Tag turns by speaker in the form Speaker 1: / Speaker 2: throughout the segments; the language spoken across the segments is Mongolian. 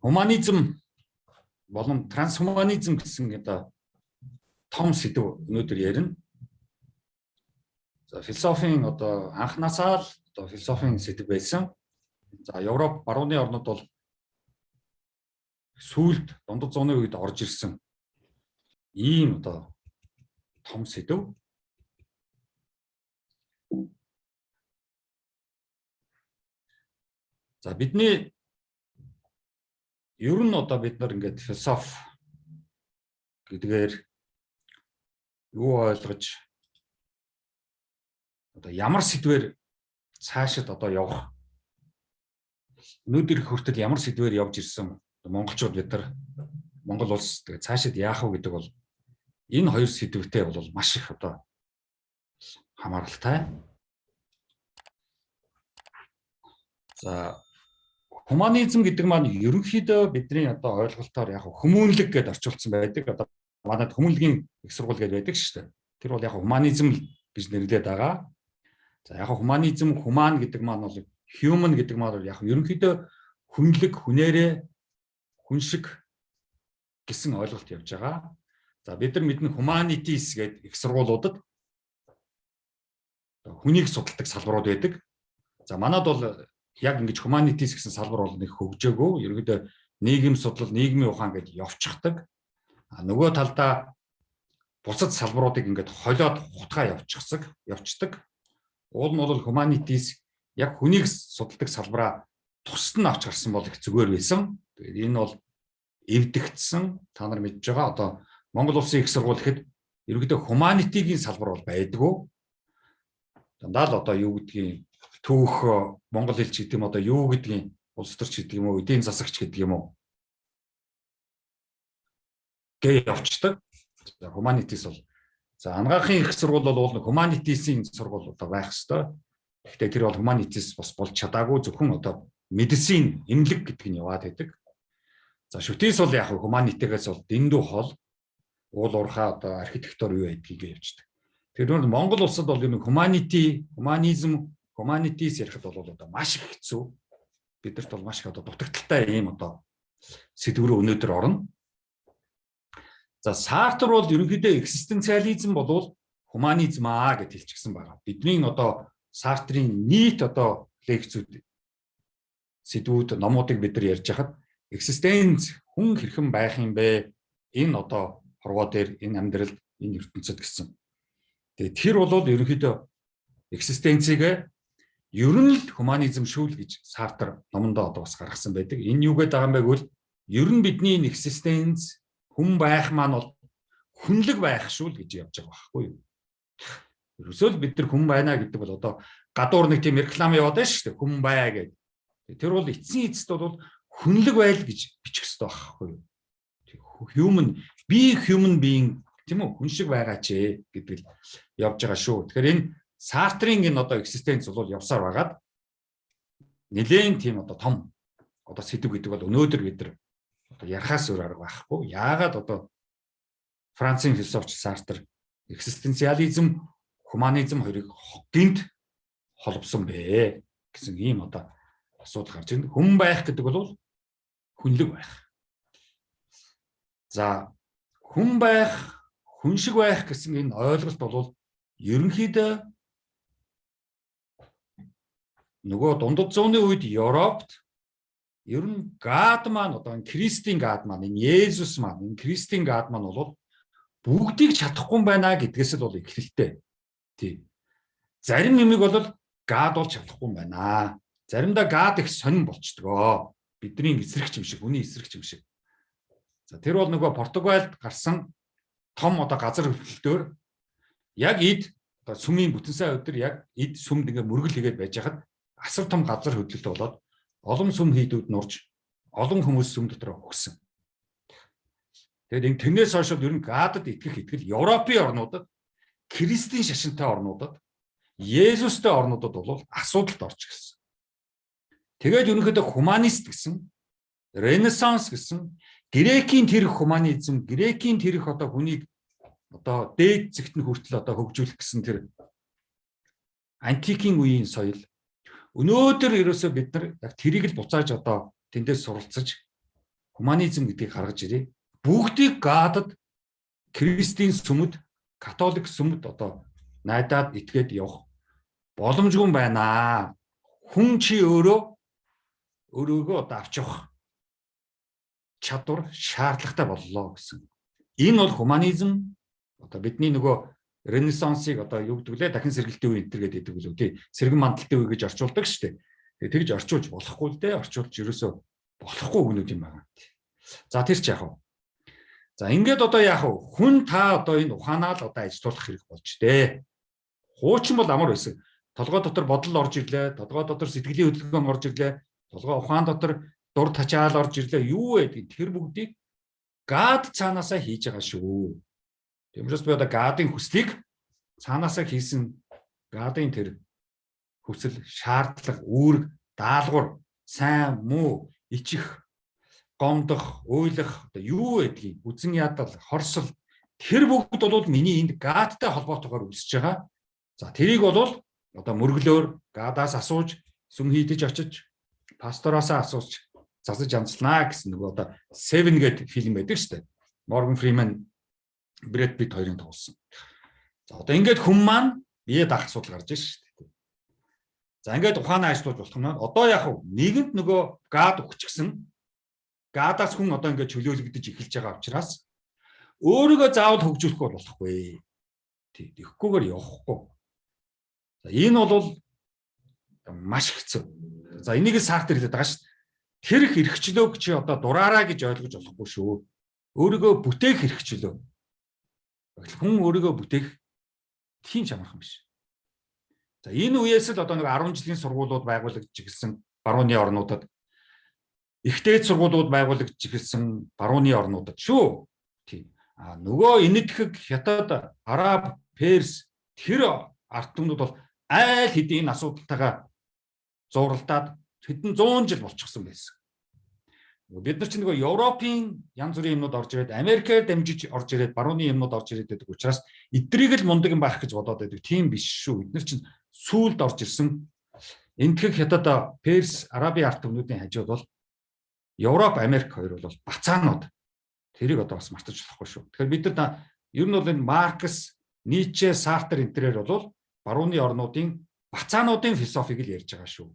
Speaker 1: Гуманизм болон трансгуманизм гэсэн одоо том сэдв өнөөдөр ярина. За философийн одоо анхнаасаа л одоо философийн сэдв байсан. За Европ барууны орнууд бол сүүлд дундад зууны үед орж ирсэн ийм одоо том сэдв. За бидний ер нь одоо бид нар ингээд философи гэдгээр юу ойлгож одоо ямар сэдвээр цаашид одоо явах өнөөдөр хүртэл ямар сэдвээр явж ирсэн монголчууд бид нар Монгол улс тэгээ цаашид яах вэ гэдэг бол энэ хоёр сэдвтэй бол маш их одоо хамааралтай. За гуманизм гэдэг маань ерөнхийдөө бидний одоо ойлголтоор яг хүмүүнлэг гэдээ орчуулсан байдаг. Одоо манайд хүмүүнлэгийн их сургууль гэдэг байдаг шүү дээ. Тэр бол яг гуманизм гэж нэрлэдэг байгаа. За яг гуманизм, хуман гэдэг маань бол human гэдэг маань яг ерөнхийдөө хүнлэг, хүнээрээ, хүн шиг гэсэн ойлголт явж байгаа. За бид нар мэднэ humanities гэдэг их сургуулиудад хүнийг судалдаг салбарууд байдаг. За манайд бол яг ингэж humanities гэсэн салбар бол нэг хөгжөөгөө. Ерөнхийдөө нийгэм судлал, нийгмийн ухаан гэж явчихдаг. Нөгөө талдаа бусад салбаруудыг ингээд холиод хутгаа явчихдаг. Уул нь бол humanities яг хүнийг судалдаг салбараа тусад нь авч гарсан бол их зүгээр байсан. Тэгээд энэ бол эвдэгдсэн. Та нар мэдж байгаа. Одоо Монгол улсын их сургууль гэхэд ерөнхийдөө humanities-ийн салбар бол байдгүй. Дандаа л одоо юу гэдгийг түүх монгол хэлч гэдэг юм одоо юу гэдгийг улс төрч гэдэг юм уу, эдийн засагч гэдэг юм уу гээ явцдаг. Humanities бол за анагаахын их сургууль бол humanities-ийн сургууль одоо байх ёстой. Гэхдээ тэр бол humanities бас болж чадаагүй, зөвхөн одоо медицин, эмнэлэг гэдэг нь яваад байдаг. За шүтээс бол яг humanities-ээс бол дэндүү хол уул уурхай одоо архитектур юу байдгийг явждаг. Тэр нь Монгол улсад бол энэ humanities ярихад бол одоо маш их хэцүү. Бидэрт бол маш их одоо дутагдaltaй ийм одоо сэдв рүү өнөөдөр орно. За Сартр бол ерөнхийдөө экзистенциализм болвол гуманизм гэж хэлчихсэн байгаа. Бидний одоо Сартрийн нийт одоо лекцүүд сэдвүүд номуудыг бид нар ярьж хахад экзистенц хүн хэрхэн байх юм бэ? Энэ одоо хорвоо дээр энэ амьдралд энэ ертөнцид гэсэн. Тэгээ тэр бол ерөнхийдөө экзистенцийг ер нь л гуманизм шүү л гэж Сартр номондоо одоо бас гаргасан байдаг. Энэ юу гэдэг байгаа юм бэ гэвэл ер нь бидний экзистенц хүн байх маань бол хүнлэг байх шүү л гэж явж байгаа байхгүй юу? Ерөөсөө л бид нар хүн байна гэдэг бол одоо гадуур нэг тийм реклам яваад байна шүү дээ. Хүн бай гэдэг. Тэр бол эцсийн эцэст бол хүнлэг байл гэж бичих хэрэгтэй байхгүй юу? Human being тийм үү? Хүн шиг байгаа ч гэдэг л явж байгаа шүү. Тэгэхээр энэ Сартрийн энэ одоо экзистенц бол явсаар байгаад нэлээд тийм одоо том одоо сэдв гэдэг бол өнөөдөр бид нар одоо ярахаас өөр арга байхгүй. Яагаад одоо Францын философч Сартр экзистенциализм, гуманизм хоёрыг гинт холбосон бэ гэсэн ийм одоо асуудал гарч ирнэ. Хүн байх гэдэг бол хүнлэг байх. За хүн байх, хүн шиг байх гэсэн энэ ойлголт бол ерөнхийдөө нөгөө дундад зууны үед Европт ер нь гад маань одоо энэ Кристийн гад маань энэ Есүс маань энэ Кристийн гад маань бол бүгдийг чадахгүй байна гэдгээс л бол ихэлтэй. Тий. Зарим юмыг бол гад болж чадахгүй байна. Заримдаа гад их сонирн болчдгоо. Бидний эсрэгч юм шиг, хүний эсрэгч юм шиг. За тэр бол нөгөө Португалд гарсан том одоо газар хөдлөлтөөр яг эд одоо сүмийн бүтэн сайн өдөр яг эд сүмд ингээ мөргөл хийгээд байж хахад асар том газар хөдлөлт болоод олон сүм хийдүүд нурж олон хүмүүс сүм дотор өгсөн. Тэгээд энэ тэрнээс хойш ер нь гадад итгэх Европын орнуудад Кристийн шашинтай орнуудад Есүстэй орнуудад бол асуудалд орж гисэн. Тэгээд ерөнхийдөө хуманист гэсэн, Ренессанс гэсэн, Грекийн тэрх хуманизм, Грекийн тэрх одоо хүнийг одоо дээд зэгтэн хүртэл одоо хөгжүүлэх гэсэн тэр антикийн үеийн соёл. Өнөөдөр ерөөсөө бид нар яг тэрийг л буцааж одоо тэндээс суралцаж гуманизм гэдгийг гаргаж ирээ. Бүгдийг гадад Кристийн сүмд, католик сүмд одоо найдаад итгээд явах боломжгүй байна. Хүн чи өөрөөгөө одоо авч явах чадвар шаардлагатай боллоо гэсэн. Энэ бол гуманизм одоо бидний нөгөө Ренессансыг одоо юу гэдэг лээ дахин сэргэлтийн үе энэ гэдэг үлээ тий сэргэн мандалтын үе гэж орчуулдаг шүү дээ. Тэгээ тэгж орчуулж болохгүй л дээ. Орчуулж ерөөсөө болохгүй үгнүүд юм байна. За тэр ч яах вэ? За ингээд одоо яах вэ? Хүн та одоо энэ ухаанаа л одоо ажилуулах хэрэг болж дээ. Хуучин бол амар байсан. Толгой дотор бодол орж ирлээ. Толгой дотор сэтгэлийн хөдөлгөөн орж ирлээ. Толгой ухаан дотор дур тачаал орж ирлээ. Юу вэ гэдэг тэр бүгдийг гад цаанаасаа хийж байгаа шүү. Тиймээс би одоо гадын хүслийг цаанаасаа хийсэн гадын тэр хүсэл, шаардлага, үүрэг, даалгавар, сайн, муу, ичих, гомдох, уйлах одоо юу гэдгийг үзэн ядал, хорсол тэр бүгд бол миний энд гадтай холбоотойгоор үүсэж байгаа. За тэрийг бол одоо мөргөлөөр гадаас асууж, сүм хийдэж очиж, пастороосаа асууж засаж амжлаа гэсэн нөгөө одоо Seven гэдэг фильм байдаг шүү дээ. Morgan Freeman, Brad Pitt хоёрын тоглосон. За одоо ингээд хүн маань бие даах асуудал гарч иж шүү дээ. За ингээд ухаанаа ажиллуулж болох юм. Одоо яг нийгэмд нөгөө гад өгчихсэн. Гадаас хүн одоо ингээд чөлөөлөгдөж эхэлж байгаа учраас өөрийгөө заавал хөгжүүлэх болохгүй. Тэгэхгүйгээр явахгүй. За энэ бол маш хэцүү. За энийг Сартр хэлээд байгаа шүү дээ. Тэр хэрэгчлөөг чи одоо дураараа гэж ойлгож болохгүй шүү. Өөрийгөө бүтээх хэрэгчлөө. Хүн өөрийгөө бүтээх тийм ч амархан биш. За энэ үеэс л одоо нэг 10 жилийн сургуулиуд байгуулагдж ирсэн барууны орнуудад ихтэй сургуулиуд байгуулагдж ирсэн барууны орнуудад шүү. Тийм. Нөгөө энэтхэг хятад, араб, перс тэр ард түмнүүд бол айл хэдийн асуудалтайгаа зууралдаад хэдэн 100 жил болчихсон байсан. Бид нар ч нөгөө Европын янз бүрийн юмнууд орж ирээд Америкээр дамжиж орж ирээд барууны юмнууд орж ирээд байдаг учраас эдрийг л мундаг юм байх гэж бодоод байдаг. Тийм биш шүү. Бид нар чинь сүүлд орж ирсэн энэтхэг хятад, перс, арабын ард түмнүүдийн хажууд бол Европ, Америк хоёр бол бацаанууд. Тэрийг одоо бас мартаж болохгүй шүү. Тэгэхээр бид нар ер нь бол энэ Маркс, Ницше, Сартр энтрээр бол барууны орнуудын бацаануудын философиг л ярьж байгаа шүү.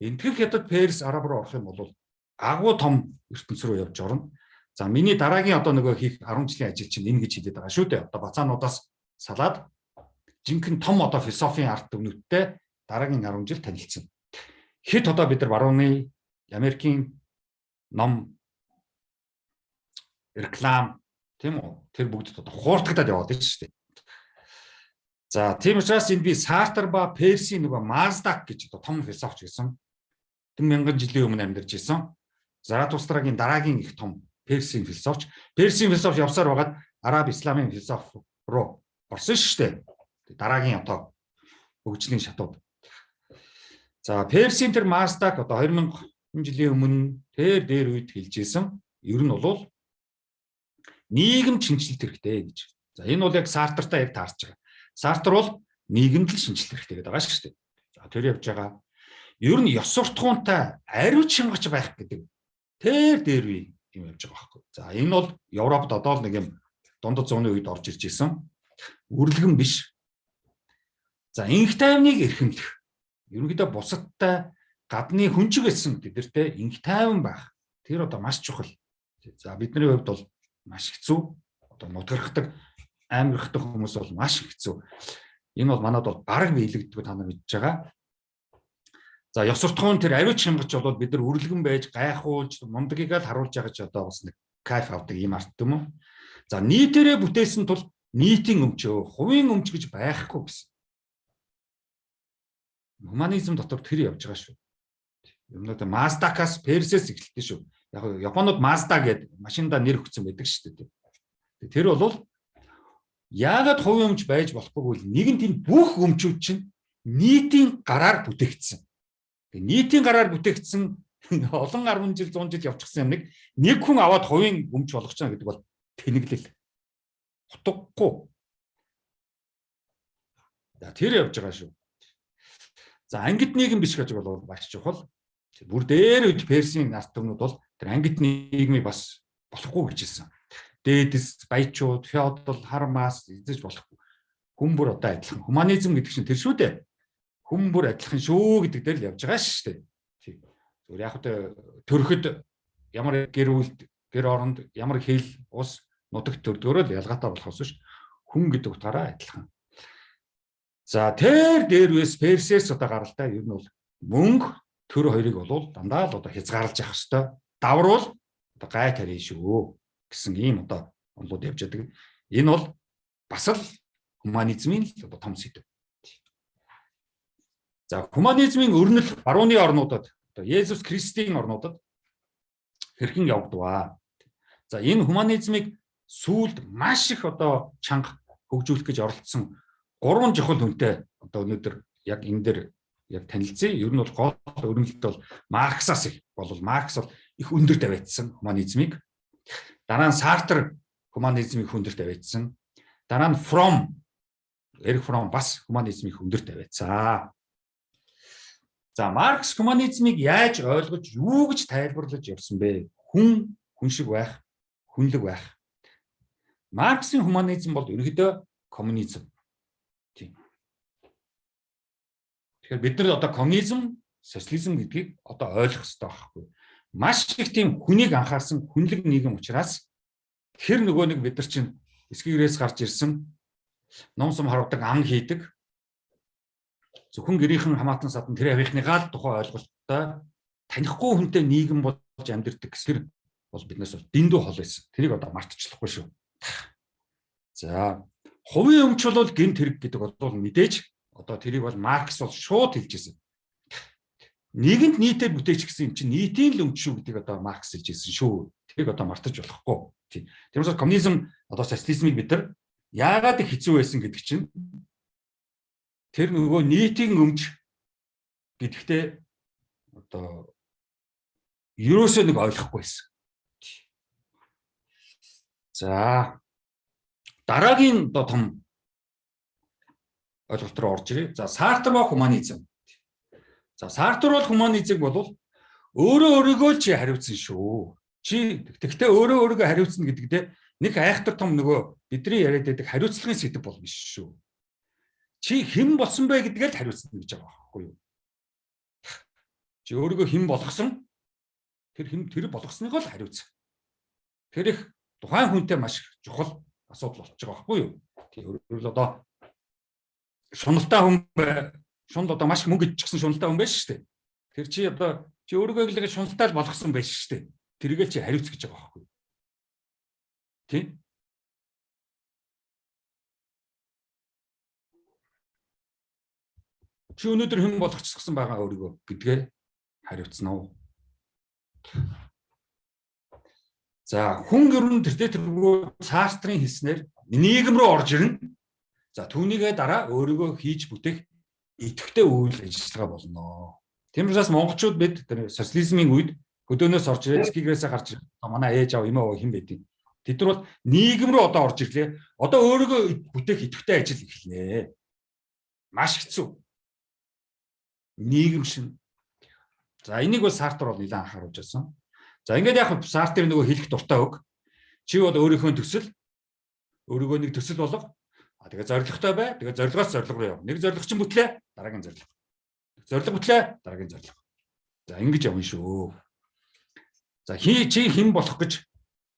Speaker 1: Энэтхэг хятад, перс, араб руу орох юм бол агуу том ертөнц рүү явж орно. За миний дараагийн одоо нөгөө хийх 10 жилийн ажил чинь энэ гэж хэлээд байгаа шүү дээ. Одоо бацаануудаас салаад жинхэнэ том одоо философийн ард түмнүүдтэй дараагийн 10 жил танилцсан. Хэд одоо бид нар барууны Америкийн ном, реклам тийм үү? Тэр бүгд одоо хууртагдаад яваад байна шүү дээ. За тийм учраас энэ би Сартр ба Персийн нөгөө Маздак гэж одоо том философч гэсэн 1000 жилийн өмнө амьдарч ирсэн. Заратустрагийн дараагийн их том Персийн философч. Персийн философч явсаар байгаад араб исламын философи руу орсон шүү дээ. Дараагийн одоо хөгжлийн шатууд. За Персийн тэр Маздак одоо 2000 жилийн өмнө тэр дээр үед хэлж ирсэн. Ер нь бол нийгэм шинжилт хэрэгтэй гэж. За энэ бол яг Сартртай яг таарч байгаа. Сартр бол нийгэмд л шинжилт хэрэгтэй гэдэг байгаа шүү дээ. За тэр явж байгаа. Ер нь ёс суртахуунтай ариуч шингач байх гэдэг тэр дээр үе юм явж байгаа байхгүй. За энэ бол Европод одоо л нэг юм дундад зууны үед орж ирж исэн. Үрлэгэн биш. За инх тайвныг эрхэмлэх. Ерөнхийдөө бусадтай гадны хүнчиг гэсэн гэдэртээ инх тайван байх. Тэр одоо маш чухал. За бидний хувьд бол маш хэцүү. Одоо нутгархдаг, аймаграхдаг хүмүүс бол маш хэцүү. Энэ бол манад бол бараг биелэгддэг та нар мэдж байгаа. За ёс суртахуун тэр ариуч шингач бол бид нар үрлэгэн байж гайхуулж мундагыг л харуулж байгаа ч одоо бас нэг кайф авдаг юм арт юм уу. За нийтээрээ бүтээсэн тул нийтийн өмчөө, хувийн өмч гэж байхгүй гэсэн. Гуманизм дотор тэр явж байгаа шүү. Юмнууд Маздакаас Персээс эхэлдэг шүү. Яг Японууд Мазда гэдэг машинда нэр өгсөн байдаг шүү дээ. Тэр бол яагаад хувийн өмч байж болохгүй вэ? Нэгэнт энэ бүх өмчүүд чинь нийтийн гараар бүтээгдсэн. Нийтийн гараар бүтээгдсэн олон 10 жил 100 жил явчихсан юм нэг хүн аваад хувийн өмч болгож байгаа гэдэг бол тэнэглэл. Утгагүй. За тэр явж байгаа шүү. За ангид нийгэм биш гэж бол маш чухал. Бүр дээр үед Персийн ард түмнүүд бол тэр ангит нийгмийг бас болохгүй гэж хэлсэн. Дээдэс, баячууд, феодал, хармаас эзэж болохгүй. Хүн бүр одоо адилхан. Хуманизм гэдэг чинь тэр шүү дээ. Хүн бүр адилхан шүү гэдэг дээр л явж байгаа шүү дээ. Тийм. Зүгээр яг одоо төрөхөд ямар гэр бүл, гэр оронд ямар хэл, ус, нутагт төрдгөөрөө л ялгаатай болохоос биш. Хүн гэдэг утгаараа адилхан. За тэр дээрээс Персес одоо гаралтай ер нь бол мөнгө төр хоёрыг бол дандаа л одоо хязгаарлаж явах хэвээр. Давруул одоо гай тарийн шүү гэсэн ийм одоо онлууд явж байдаг. Энэ бол бас л хуманизмын л одоо том сэдэв. За хуманизмын өрнөл барууны орнуудад одоо Есүс Христийн орнуудад хэрхэн явагдваа. За энэ хуманизмыг сүүлд маш их одоо чанга хөгжүүлэх гэж оролцсон 3 чухал хүнтэй одоо өнөөдөр яг энэ дээр яг танилцъя. Ер нь бол гол өрнөлт бол Марксаас их болов Маркс бол их өндөр тавиадсан хуманизмыг. Дараа нь Сартр хуманизмыг өндөр тавиадсан. Дараа нь Эрих Фром бас хуманизмыг өндөр тавиадсан. За Маркс хуманизмыг яаж ойлгож юу гэж тайлбарлаж явсан бэ? Хүн шиг байх, хүнлэг байх. Марксийн хуманизм бол ерөнхийдөө коммунизм. Тийм. Тэгэхээр бид нар одоо коммунизм, социализм гэдгийг одоо ойлгох хэрэгтэй байхгүй. Маш их тийм хүнийг анхаарсан хүнлэг нийгэм учраас тэр нөгөө нэг бид нар чинь эсгээрээс гарч ирсэн ном сум харуудаг ан хийдэг. Зөвхөн гэрийнхэн хамаатан садан тэр авийнхныгаа л тухай ойлголттой танихгүй хүнтэй нийгэм болж амьдэрдэг гэсэр бол биднээс бол дэндүү хол байсан. Тэрийг одоо мартчихлахгүй шүү. За хувийн өмч бол гэмт хэрэг гэдэг бол мэдээж одоо тэрийг бол Маркс бол шууд хэлжсэн. Нийгэмд нийтээр бүтээч гэсэн юм чинь нийтийн л өмч шүү гэдгийг одоо Маркс хэлжсэн шүү. Тэрийг одоо мартаж болохгүй. Тийм. Тэрнээс коммунизм одоо социализмыг бид нар яагаад их хэцүү байсан гэдэг чинь тэр нөгөө нийтийн өмч гэдэгтээ одоо ерөөсөө нэг ойлгохгүй байсан. За дараагийн одоо том ойлголт руу орж ирээ. За Сартр ба хуманизм. За Сартр бол хуманизм бол өөрөө өөрийгөө чи хариуцсан шүү. Чи тэгтээ өөрөө өөрийгөө хариуцна гэдэгтээ нэг айхтар том нөгөө бидний яриад байдаг хариуцлагын сэдэв бол биш шүү. Чи хэн болсон бэ гэдгээ л хариуцна гэж байгаа байхгүй юу? Чи өөрийгөө хэн болгосон? Тэр болгосныгоо л хариуц. Тэр их тухайн хүнтэй маш чухал асуудал болчих байгаа байхгүй юу? Тэр одоо шуналтай хүн шунд одоо маш мөнгө идчихсэн шуналтай хүн байж шүү дээ. Тэр чи одоо чи өөрийгөө л шуналтай л болгосон байж шүү дээ. Тэргээл чи хариуц гэж байгаа байхгүй юу? Тийм. Чи өнөөдөр хэн болгочихсон байгаа өөрийгөө гэдгээ хариуцна уу? За хүн гэрүүн тэргүү Сартрын хэлснээр нийгэм рүү орж ирнэ. За түүнийгээ дараа өөрийгөө хийж бүтээх идэвхтэй үйл ажиллагаа болно. Тиймээс монголчууд бид тэр социализмын үед хөдөөнөөс орж ирээд скигрээсээ гарч манай ээж аав эмээ хэн байдیں۔ Тэд нар бол нийгэм рүү одоо орж ирлээ. Одоо өөрийгөө бүтээх идэвхтэй ажил эхэлнэ. Маш хэцүү. Нийгэм шин. За энийг бол Сартр бол нэлээд анхааруулж байсан. За ингээд яг Сартрын нөгөө хэлэх дуртай үг. Чи бол өөрийнхөө төсөл өөрийгөө нэг төсөл болго. Тэгээ зоригтой бай. Тэгээ зорилгоос зорилго руу яв. Нэг зорилго чинь бүтлээ. Дараагийн зорилго. Зорилго бүтлээ. Дараагийн зорилго. За ингэж явна шүү. За чи хэн болох гэж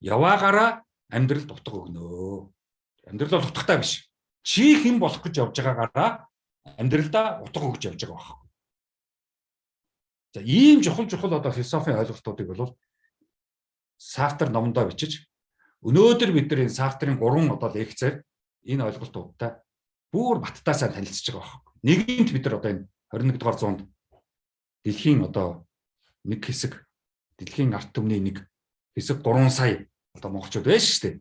Speaker 1: яваагаараа амьдралд утга өгнө. Амьдрал бол утгатай биш. Чи хэн болох гэж явж байгаагаараа амьдралдаа утга өгч явж байгаа байхгүй. За ийм чухал одоо философийн ойлголтуудыг бол Сартр номондоо бичиж өнөөдөр бид нар энэ Сартрын 3 одоо лекцээр энэ ойлголтуудтай бүр баттай сайн танилцж байгаа байхгүй. Нэгэнт бид нар одоо энэ 21-р зуунд дэлхийн одоо нэг хэсэг дэлхийн арт түмний нэг хэсэг 3 сая одоо монголчууд байж штэ.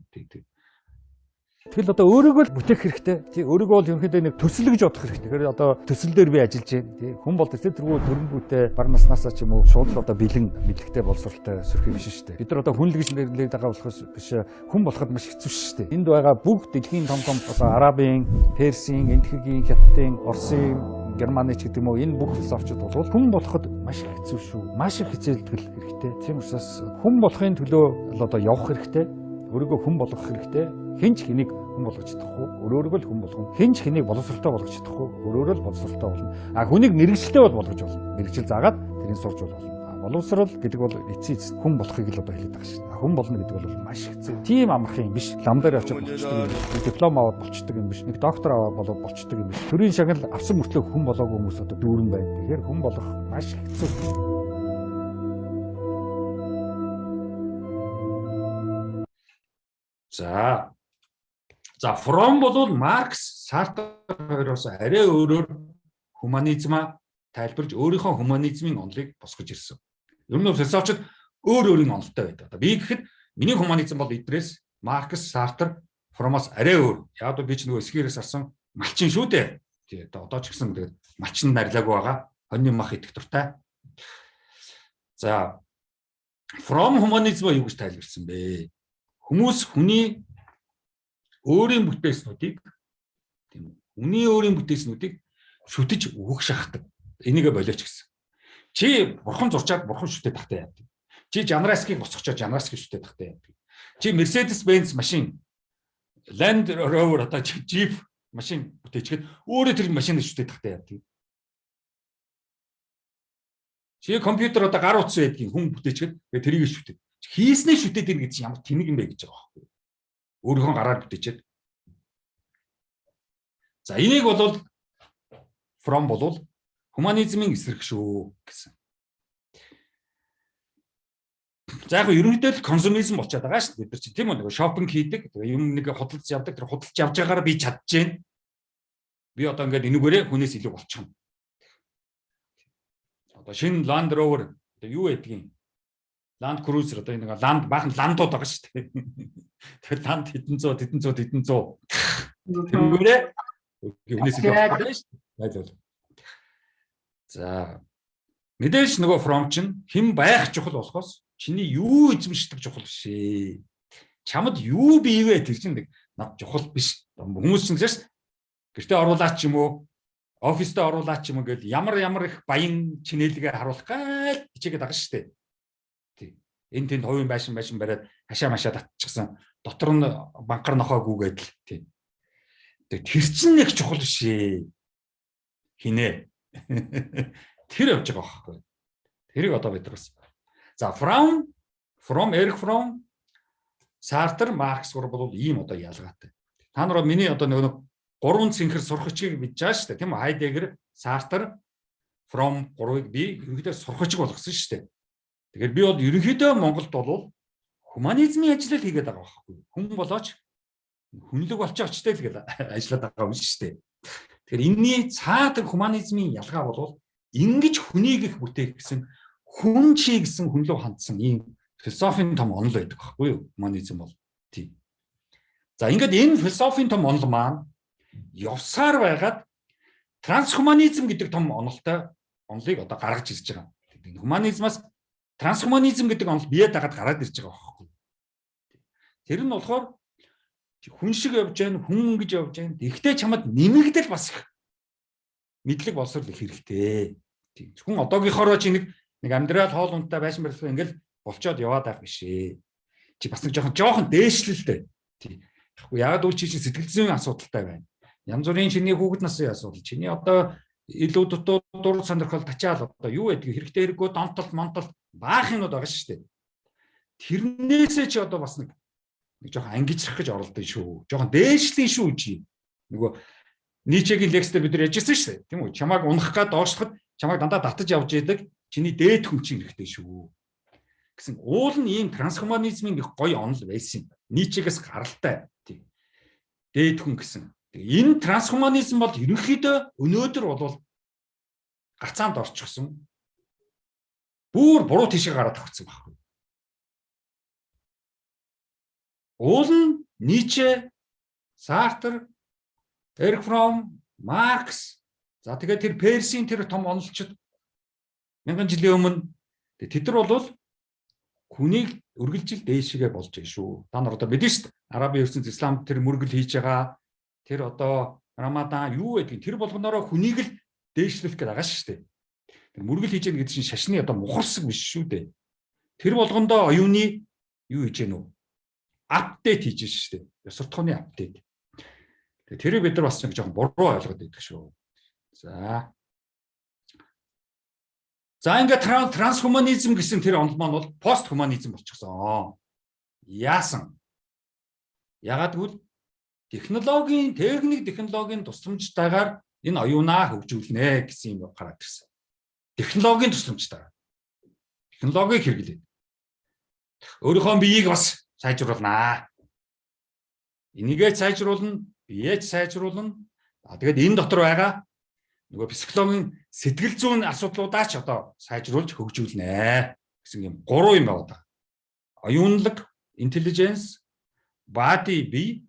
Speaker 1: Тэгэл одоо өөрийгөө л бүтээх хэрэгтэй. Тий өөрийгөө бол ерөнхийдөө нэг төсөл гэж бодох хэрэгтэй. Тэгэхээр одоо төсөл дээр би ажиллаж байна. Тий хүн бол тэргүй төрөн бүтээ бар наснасаа ч юм уу шууд одоо бэлэн мэдлэгтэй боловсролтой сөрөх юм биш шүү дээ. Бид нар одоо хүн л гэж нэрлээд байгаа болохоос биш хүн болоход маш хэцүү шүү дээ. Энд байгаа бүгд дэлхийн том одоо Арабын, Персийн, Энэтхэгийн, Хятадын, Оросын,
Speaker 2: Германыч гэдэг юм уу энэ бүх философичуд бол хүн болоход маш хэцүү шүү. Маш их хичээлдэл хэрэгтэй. Тийм учраас хүн болохын төлөө одоо явах хэрэгтэй. Өөрийгөө хүн болгох хэрэгтэй. Хинч хэнийг хүн болгож чадахгүй. Өөрөөрөө л хүн болгоно. Хинч хэнийг боловсралтай болгож чадахгүй. Өөрөөрөө л боловсралтай болно. Хүнийг мэрэгчлээ бол болгож болно. Мэрэгчл заагаад тэрийг сурж болно. Боловсрал гэдэг бол эцсийн хүн болохыг л одоо хэлээд байгаа шүү. Хүн болно гэдэг бол маш хэцүү. Тийм амарх юм биш. Лам дээр очиж болчдөг юм биш. Диплом аваад болчдөг юм биш. Нэг доктор аваад болоод болчдөг юм биш. Төрийн шагнал авсан мөртлөө хүн болоогүй хүмүүс одоо дүүрэн байна. Тэгэхээр хүн болох маш хэцүү.
Speaker 1: За Фром бол Маркс, Сартр хоёроос арай өөрөөр хуманизма тайлбарж өөрийнхөө хуманизмын онолыг босгож ирсэн. Ер нь философичд өөрийн онолтой байдаг. Би гэхэд миний хуманизм бол эдрээс Маркс, Сартр, Фромоос арай өөр. Яг би ч нөгөө эсгээрээс арсан малчин шүү дээ. Тий одоо ч гэсэн тэгээд малчин нарилаагүй байгаа. Хоньны мах идэх дуртай. За Фром хуманизма юу гэж тайлбарсан бэ? Хүмүүс хүний өөрийн бүтээснүүдийг тийм үний өөрийн бүтээснүүдийг шүтэж өгөх шахдаг. Энийгээ болооч гэсэн. Чи бурхан зурчаад бурхан шүтээд тахтай яадаг. Чи жанраскийг боцохчоо жанраскийг шүтээд тахтай яадаг. Чи Mercedes-Benz машин, Land Rover одоо Jeep машин бүтээчгээд өөрөө тэр машиныг шүтээд тахтай яадаг. Чи компьютер одоо гар утсан байдгийн хүн бүтээчгээд тэрийг шүтээд. Хийснээ шүтээд ир гэж ямар тэнэг юм бэ гэж байгаа байхгүй. Өөрийнхөө гараар бүтээчээд. За энийг бол Фром бол хуманизмын эсрэг шүү гэсэн. За яг ерөнхийдөө консумизм болчиход байгаа шүү дээ. Бид нар чинь тийм үү нэг шопинг хийдэг, юм нэг худалдаж явдаг, тэр худалдаж явж байгаагаар би чадчихээн. Би одоо ингээд энүүгээрээ хүнээс илүү болчихно. Одоо шинэ Land Rover одоо юу байдгийг Land Cruiser одоо нэг ланд баахан ландууд байгаа шүү дээ. Тэгэхээр ланд хэдэн зуун. Тэрүүрээ хүнээс илүү байна шүү дээ. За мэдээж нөгөө Фром чинь хэн байх чухал болохоос чиний юу эзэмшдэг чухал биш ээ. Чамд юу биевэ тэр чинь нэг над чухал биш. Хүмүүс чинь гэсэн гэртээ оруулаач юм уу? Оффистээ оруулаач юм уу гэж ямар их баян чинэлгээ харуулах гал хичээгээд байгаа шүү дээ. Энэ тэнд хувийн байшин бариад хашаа машаа татчихсан дотор нь банкар нохоогүйгээд л тийм. Тэр чинь нэг чухал биш ээ. Хинэ. Тэр явж байгаа байхгүй. Тэрийг одоо бид бас. За Фром, Эрих Фром, Сартр, Маркс бол ийм одоо ялгаатай. Та нар миний одоо нэг гурван цэнхэр сурхачийг мэдж байгаа шүү дээ. Тийм үү? Хайдеггер, Сартр, Фром гурвыг би ерөнхийдөө сурхачиг болгосон шүү дээ. Тэгэхээр би бол ерөнхийдөө Монголд бол хуманизмын ажлыг хийгээд байгаа байхгүй. Хүн болооч хүнлэг болчихочтой л гэж ажиллаад байгаа юм шүү дээ. Тэгэхээр энэний цаадаг хуманизмын ялгаа бол ингэж хүнийг их бүтээх гэсэн хүн чи гэсэн хүн рүү хандсан ийм философийн том онол байдаг байхгүй юу? Хуманизм бол тийм. За ингээд энэ философийн том онол маань явсаар байгаад трансхуманизм гэдэг том онолтой онолыг одоо гаргаж ирж байгаа. Хуманизмаас трансхуманизм гэдэг онол бие дагаад гараад ирж байгаа байхгүй. Тэр нь болохоор хүн шиг явж байна, хүн гэж явж байна. Тэгтээ чамд нэмэгдэл бас их мэдлэг болсоор их хэрэгтэй. Тийм. Хүн одоогийнхороо чи нэг амьдрал хоол ундтай байшин барилгын ингээл болчоод яваад байх биш ээ. Чи бас нэг жоохон дээшлэлтэй. Тийм. Яг үл чи сэтгэл зүйн асуудалтай байна. Янз бүрийн чиний хүүхэд насны асуудал. Чиний одоо илүү дутуу дур сонирхол тачаал одоо юу байдгийг хэрэгтэй хэрэггүй донтол монтол баах юмуд байгаа шүү дээ. Тэрнээсээ чи одоо бас нэг жоохон ангижрах гэж оролдсон шүү. Жоохон дээшлийн шүү чи. Нөгөө Ницшегийн лекцээр бид нар яжсэн шүү дээ. Тийм үү? Чамайг унах гад доошлоход чамайг дандаа татаж явж идэг чиний дээд хүн чинь хэрэгтэй шүү. Гэсэн уул нь ийм трансхуманизмын их гоё онол байсан юм. Ницшегээс гаралтай. Тийм. Дээд хүн гэсэн. Энэ трансхуманизм бол ерөнхийдөө өнөөдөр бол гацаанд орчихсон. Бүр буруу тишээ гараад авчихсан байхгүй. Уул нь Ницше, Сартр, Эрих Фром, Маркс, за тэгээд тэр Персийн тэр том онолчид 1000 жилийн өмнө тэд нар бол хүнийг үргэлжил дээшгээ болж байгаа шүү. Та нар одоо мэдэн шүү дээ. Арабын ертөнцийн исламд тэр мөргөл хийж байгаа тэр одоо Рамадан юу байдгийг тэр болгоноороо хүнийг л дээшлүүлэх гээд байгаа шүү дээ. Мөргөл хийж яах гэдэг чинь шашны одоо мухарсаг биш шүү дээ. Тэр болгондоо оюуны юу хийж гэнэ үү? Апдейт хийж шүү дээ. Ёсортхооны апдейт. Тэрийг бид нар бас нэг жоохон буруу ойлгоод байдаг шүү. За. За ингээд трансхуманизм гэсэн тэр онол маань бол постхуманизм болчихсон. Яасан? Ягаад гэвэл технологийн тусламжтайгаар энэ оюунаа хөгжүүлнэ гэсэн юм гараад ирсэн. Технологийн тусламжтайгаар. Технологиг хэрэглээд. Өөрийнхөө биеийг бас сайжруулнаа. Энийгээ сайжруулна, биеэ сайжруулна. Тэгээд энэ дотор байгаа нөгөө психологийн сэтгэл зүйн асуудлуудаа ч одоо сайжруулж хөгжүүлнэ гэсэн юм 3 юм байна. Оюунлаг, intelligence, body, бие.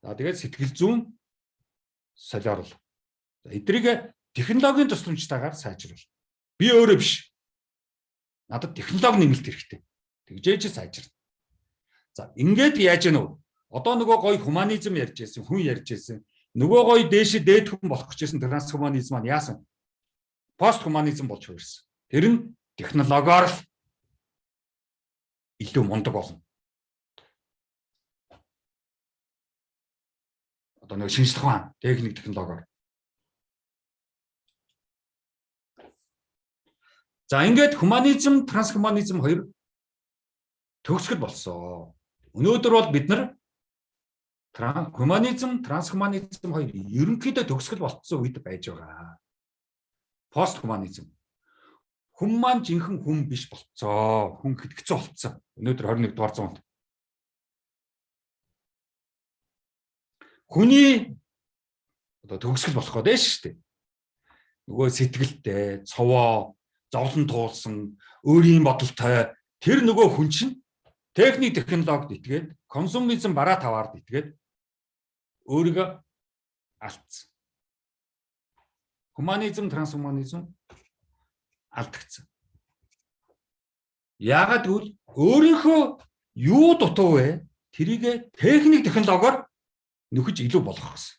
Speaker 1: Тэгээд сэтгэл зүйн солиорол. Эдрийг технологийн тусламжтайгаар сайжруул. Би өөрөө биш. Надад технологи нэмэлт хэрэгтэй. Тэгжээж сайжирна. За ингээд яаж гэнэ вэ? Одоо нөгөө гоё хуманизм ярьж байсан, хүн ярьж байсан. Нөгөө гоё дээд хүн болох гэж байсан трансхуманизм маань яасан? Постхуманизм болж хувирсан. Тэр нь технологиор л илүү мундаг болно. Одоо нэг шинжлэх ухаан, техник технологиор. За ингээд хуманизм, трансхуманизм хоёр төгсгөл болсон. Өнөөдөр бол бид нар хуманизм, трансхуманизм хоёр ерөнхийдөө төгсгөл болцсон үед байж байгаа. Постхуманизм. Хүн маань жинхэнэ хүн биш болцоо. Хүн хэдгцэн болцсон. Өнөөдөр 21 дугаар зуунд. Хүний одоо төгсгөл болох гэдэг шүү дээ. Нөгөө сэтгэлтэй, цовоо, зовлон туулсан, өөрийн бодолтой тэр нөгөө хүн чинь техник технологид итгээд, консумизм бараа таваард итгээд өөрийгөө алдсан. Хуманизм, трансхуманизм алдагдсан. Яагаад гэвэл өөрийнхөө юу дутуу вэ? Тэрийг техник технологиор нөхөж илүү болгох гэсэн.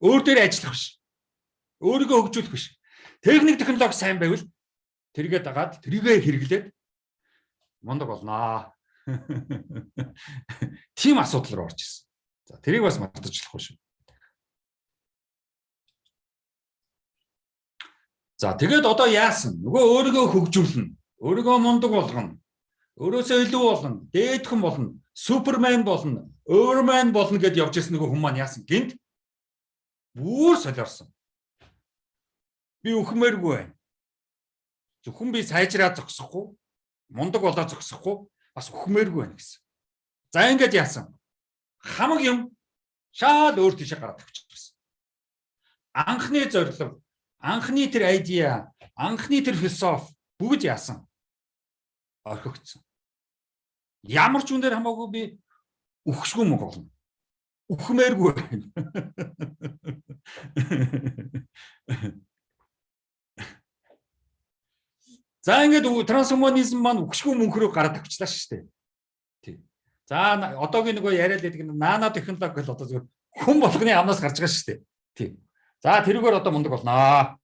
Speaker 1: Өөр дээр ажиллах биш. Өөрийгөө хөгжүүлэх биш. Техник технологи сайн байвал тэргээ дагаад тэрийгэ хэрэглээд мундаг болноо. Тим асуудал руу орж ирсэн. За тэрийг бас мартажлахгүй шүү. За тэгээд одоо яасан? Нөгөө өөрийгөө хөгжүүлнэ. Өөрийгөө мундаг болгоно. Өөрөөсөө илүү болно. Дээдхэн болно. Супермен болно. Overman болно гэдээ явж ирсэн нөгөө хүн маань яасан? Гинт бүр солиорсон. Би өхмээргүй байна. Зөвхөн би сайжраад зогсохгүй, мундаг болоод зогсохгүй, бас өхмээргүй байна гэсэн. За ингэж яасан? Хамаг юм шал өөр тийшээ гараад тавьчихсан. Анхны зорилго, анхны тэр айдиа, анхны тэр философи бүгд яасан? Орхигдсон. Ямар ч үн дээр хамаагүй би үхшгүй мөнгө болно. Үхмээргүй байна. За ингээд трансхуманизм маань үхшгүй мөнхрөө гараад авчлаа шүү дээ. Тийм. За одоогийн нөгөө яриад байдаг нано технологи гэл одоо зөв хүн болгоны амнаас гарч байгаа шүү дээ. Тийм. За тэрүүгээр одоо мундаг болноо.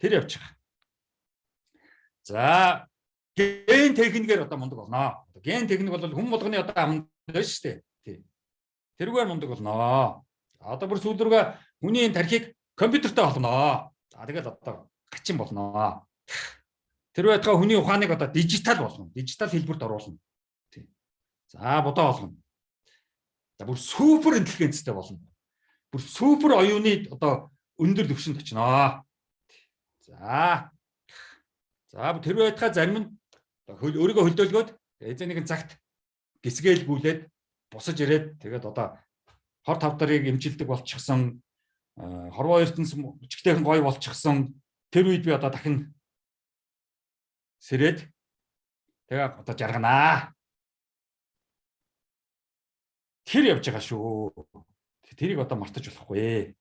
Speaker 1: Тэр явчих. За ген техникээр одоо мундаг болноо. Ген техник бол хүн болгоны одоо амнд байна шүү дээ. Тийм. Тэрүүгээр мундаг болноо. Одоо бүр сүүл рүүгээ хүний тархийг компьютертэй болгоноо. За тэгэл одоо гачин болноо. Тэр байтугай хүний ухааныг одоо дижитал болгоно. Дижитал хэлбэрт оруулна. Тийм. За бодоо болгоно. За бүр супер интеллигенттэй болно. Бүр супер оюуны одоо өндөр түвшинд очноо. За. За тэр байтугай зарим нь өөрийгөө хөлдөөлгөөд эзэн нэгэн цагт гисгээл гүйлээд босож ирээд тэгээд одоо хор тавдарыг эмчилдэг болчихсон, хорвоо ертөнц өчгтэйхэн гоё болчихсон. Тэр үед би одоо дахин сэрээд тэгээ одоо жарганаа. Тэр явж байгаа шүү. Тэрийг одоо мартаж болохгүй.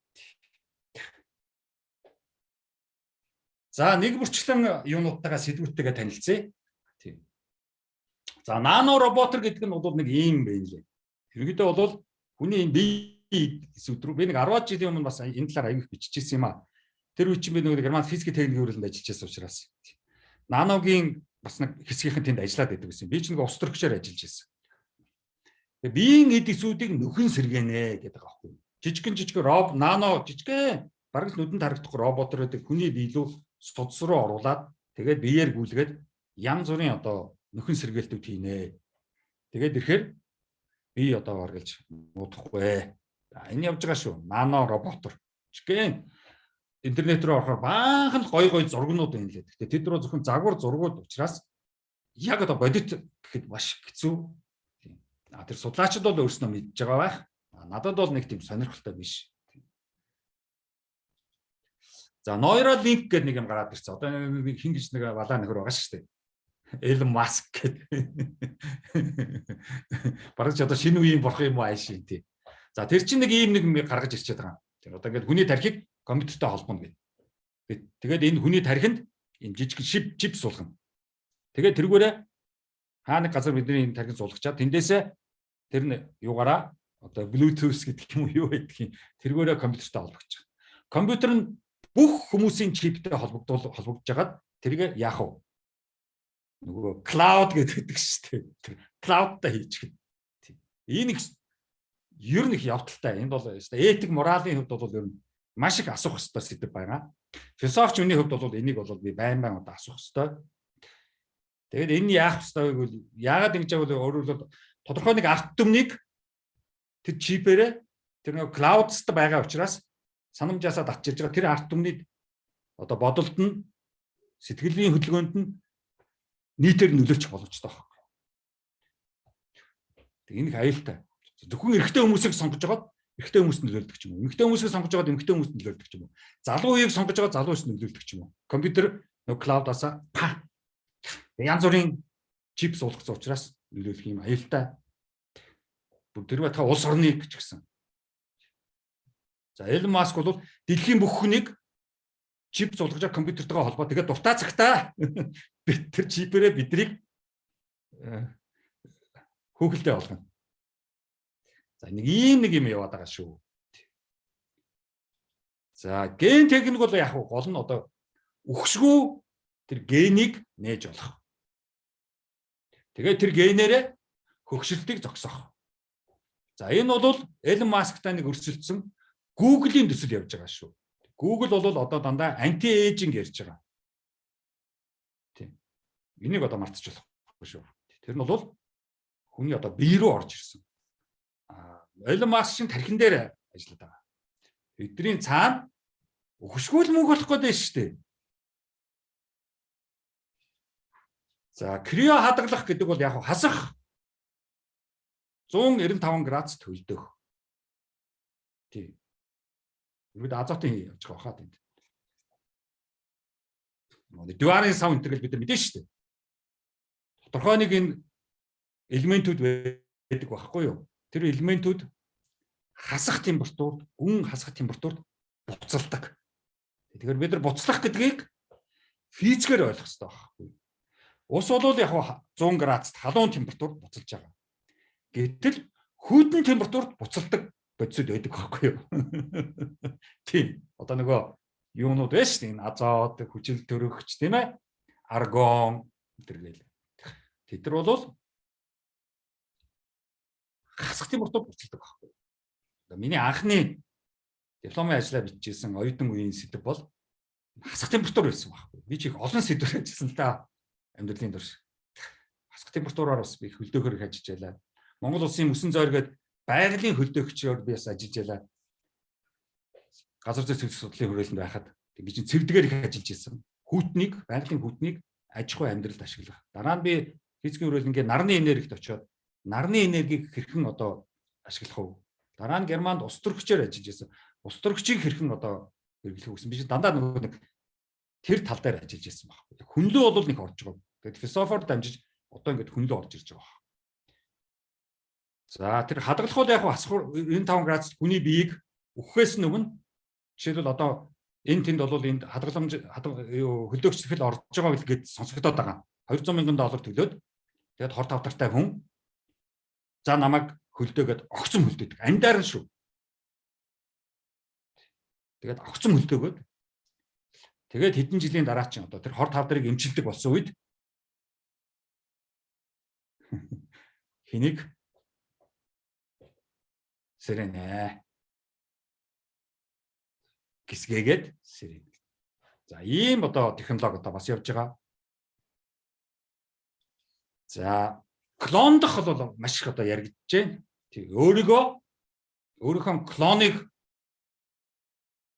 Speaker 1: За нэг бүрчлэн юунуудтайгаа сэдвүүттэйгээ танилцъя. Тийм. За нано роботер гэдэг нь бол нэг ийм байна лээ. Тэргүүдээ бол хүний бие эсвүүд рүү би нэг 10 жилийн өмнө бас энэ талаар аяг биччихсэн юм а. Тэр үе чинь би нэг Герман физик техникийн хөрөлд ажиллаж байсан учраас наногийн бас нэг хэсгийнхэн тэнд ажиллаад байдаг гэсэн. Би ч нэг ус төрөгчөөр ажиллаж байсан. Тэгээ биеийн эд эсүүдийг нөхөн сэргэнэ гэдэг аахгүй. Жижигхэн нано жижигхэн бараг нүдэнд харагдах роботор байдаг хүний бие рүү судас руу оруулаад тэгээд биеэр гүйлгээд янз бүрийн одоо нөхөн сэргээлтүүд хийнэ. Тэгээд ирэхээр би одоо оргилж муудахгүй. Энэ явж байгаа шүү. Нано роботор. Жижигхэн интернет рүү орохоор баахан гой зургнууд байна лээ. Гэхдээ тэд рүү зөвхөн загвар зургууд учраас яг одоо бодит гэхэд маш хэцүү. Тэр судлаачид бол өөрснөө мэдж байгаа байх. Надад бол нэг тийм сонирхолтой биш. За Neuralink гэдэг нэг юм гараад ирсэн. Одоо хин гэж нэг балаа нөхөр байгаа шүү дээ. Elon Musk гэдэг. Бараг ч одоо шинэ үеийн болох юм уу аашийн тий. За тэр чинь нэг ийм нэг гаргаж ирчээд байгаа. Тэр одоо ингээд хүний тархийг компьютертэй холбоно гэдэг. Тэгээд энэ хүний тархинд ийм жижиг чип суулгана. Тэгээд тэргүүрээ хаа нэг газар бидний энэ тархийг суулгачаад тэндээсээ тэр нь юугаараа одоо Bluetooth гэдэг юм уу юу гэдэг юм. Тэргүүрээ компьютертэй холбогдож байгаа. Компьютер нь бүх хүмүүсийн чиптэй холбогдож байгаад тэргээ яах вэ? Нөгөө cloud гэдэг шүү дээ. Cloud-тай хийчих. Энэ ер нь их явдалтай. Энд бол этик моралын хувьд бол ер нь маш их асуух ёстой сэдв байгаа. Философч миний хувьд бол энийг бол би байн одоо асуух ёстой. Тэгээд энэ яах ёстой вэ гэвэл яагаад ингэж байвал өөрөөр тодорхой нэг арт түмнийг тэр чипээрээ тэр нэг cloud-ст байгаа учраас санамжаасаа татчирж байгаа тэр арт түмний одоо бодолд нь сэтгэлийн хөдөлгөөнд нь нийтээр нөлөөлж боломжтой байна. Тэг энэ их аюултай. Зөвхөн эрэгтэй хүмүүсийг сонгож байгаад эрэгтэй хүмүүст нөлөөлдөг ч юм уу. Эмэгтэй хүмүүсийг сонгож байгаад эмэгтэй хүмүүст нөлөөлдөг ч юм уу. Залуу үеийг сонгож байгаад залуу хүст нөлөөлдөг ч юм уу. Компьютер нөгөө клаудаасаа янз бүрийн чип суулгацсан учраас нөлөөлөх юм аюултай. Тэр байтга улс орныг ч гэсэн. За Elon Musk бол дэлхийн бүх хүнийг чип суулгаж компьютертойгоо холбоо. Тэгээд дуртай цагтаа тэр чипээрээ биднийг хөөгөлтэй болгоно. За нэг юм яваад байгаа шүү. За ген техник бол яг гол нь одоо үхшгүй тэр генийг нээж болох. Тэгээд тэр генээрээ хөгшилтийг зогсоох. За энэ бол Elon Musk-тай нэг өрсөлдсөн Google-ийн төсөл явж байгаа шүү. Google бол одоо дандаа anti-aging ярьж байгаа. Тийм. Энийг одоо мартчихлахгүй шүү. Тэр нь бол хүний одоо бие рүү орж ирсэн. Elon Musk шин тархин дээр ажиллаад байгаа. Бидний цаана өгшгүүл мөнгө болох гэдэг шүү дээ. За крио хадгалах гэдэг бол яг хасах 195 градус төлдөх. Тийм. Бид азотын явж байгаа хаа тэнд. Дюарын сав энэ гэж бид нар мэдэн шүү дээ. Тодорхой нэг энэ элементүүд байдаг байхгүй юу? Тэр элементүүд хасах температурт, гүн хасах температурт буцалдаг. Тэгэхээр бид нар буцлах гэдгийг физикээр ойлгох хэрэгтэй байхгүй юу? Ус бол яг 100 градуст халуун температурт буцалж байгаа. Гэтэл хүйдэн температурт буцалдаг бодисод байдаг байхгүй юу? Тийм. Одоо нөгөө юунууд байна шүү дээ. Энэ азот, хүчил төрөгч тийм ээ. Аргон гэдэг. Тэд нар бол хасах температурт буцалдаг байхгүй юу? Миний анхны дипломын ажлаа бичижсэн оюутан үеийн сэдв бол хасах температур байсан байхгүй. Би ч их олон сэдвээр ажилласан л да амьдралын турш. Хасах температураар бас би хөлдөөхөр их ажиллаж байлаа. Монгол улсын мөсөн зойргээд байгалийн хөлдөөгчөөр би бас ажиллаж байлаа. Газар зүйн судлалын хүрээлэнд байхад би чинь цэвдгээр их ажиллаж байсан. Хүүтнийг, байгалийн хүүтнийг аж ахуй амьдралд ашиглах. Дараа нь би физикийн хүрээлэнгээ нарны энергид очиод нарны энергийг хэрхэн одоо ашиглах вэ? Дараа нь Германд ус төрөгчөөр ажиллаж байсан. Ус төрөгчийг хэрхэн одоо хэрэглэх вэ гэсэн. Би дандаа нөгөө нэг тэр тал дээр ажиллаж байсан байхгүй. Хүнлүү бол нэг орж байгаа. Тэгээд философоор дамжиж одоо ингээд хүнлүү орж ирж байгаа. За тэр хадгалах бол яг хасах 95 градус хүний биеийг үхэхээс өмнө жишээлбэл одоо энэ тэнд бол энд хадгаламж хөлдөөгч захил орж байгаа гэдгээд сонсогдоод байгаа. $200,000 төлөөд тэгээд хор тавтартай хүн за намайг хөлдөөгээд огцом хөлдөөдөг. Амдаар нь шүү. Тэгээд огцом хөлдөөгөөд тэгээд хэдэн жилийн дараа чинь одоо тэр хор тавдрыг эмчилдэг болсон үед хэнийг сэрэнэ гисгээгээд сэрэн. За ийм одоо технологи одоо бас явж байгаа. За клондох бол маш их одоо яригдж байна. Тэг өөрийнхөө клоныг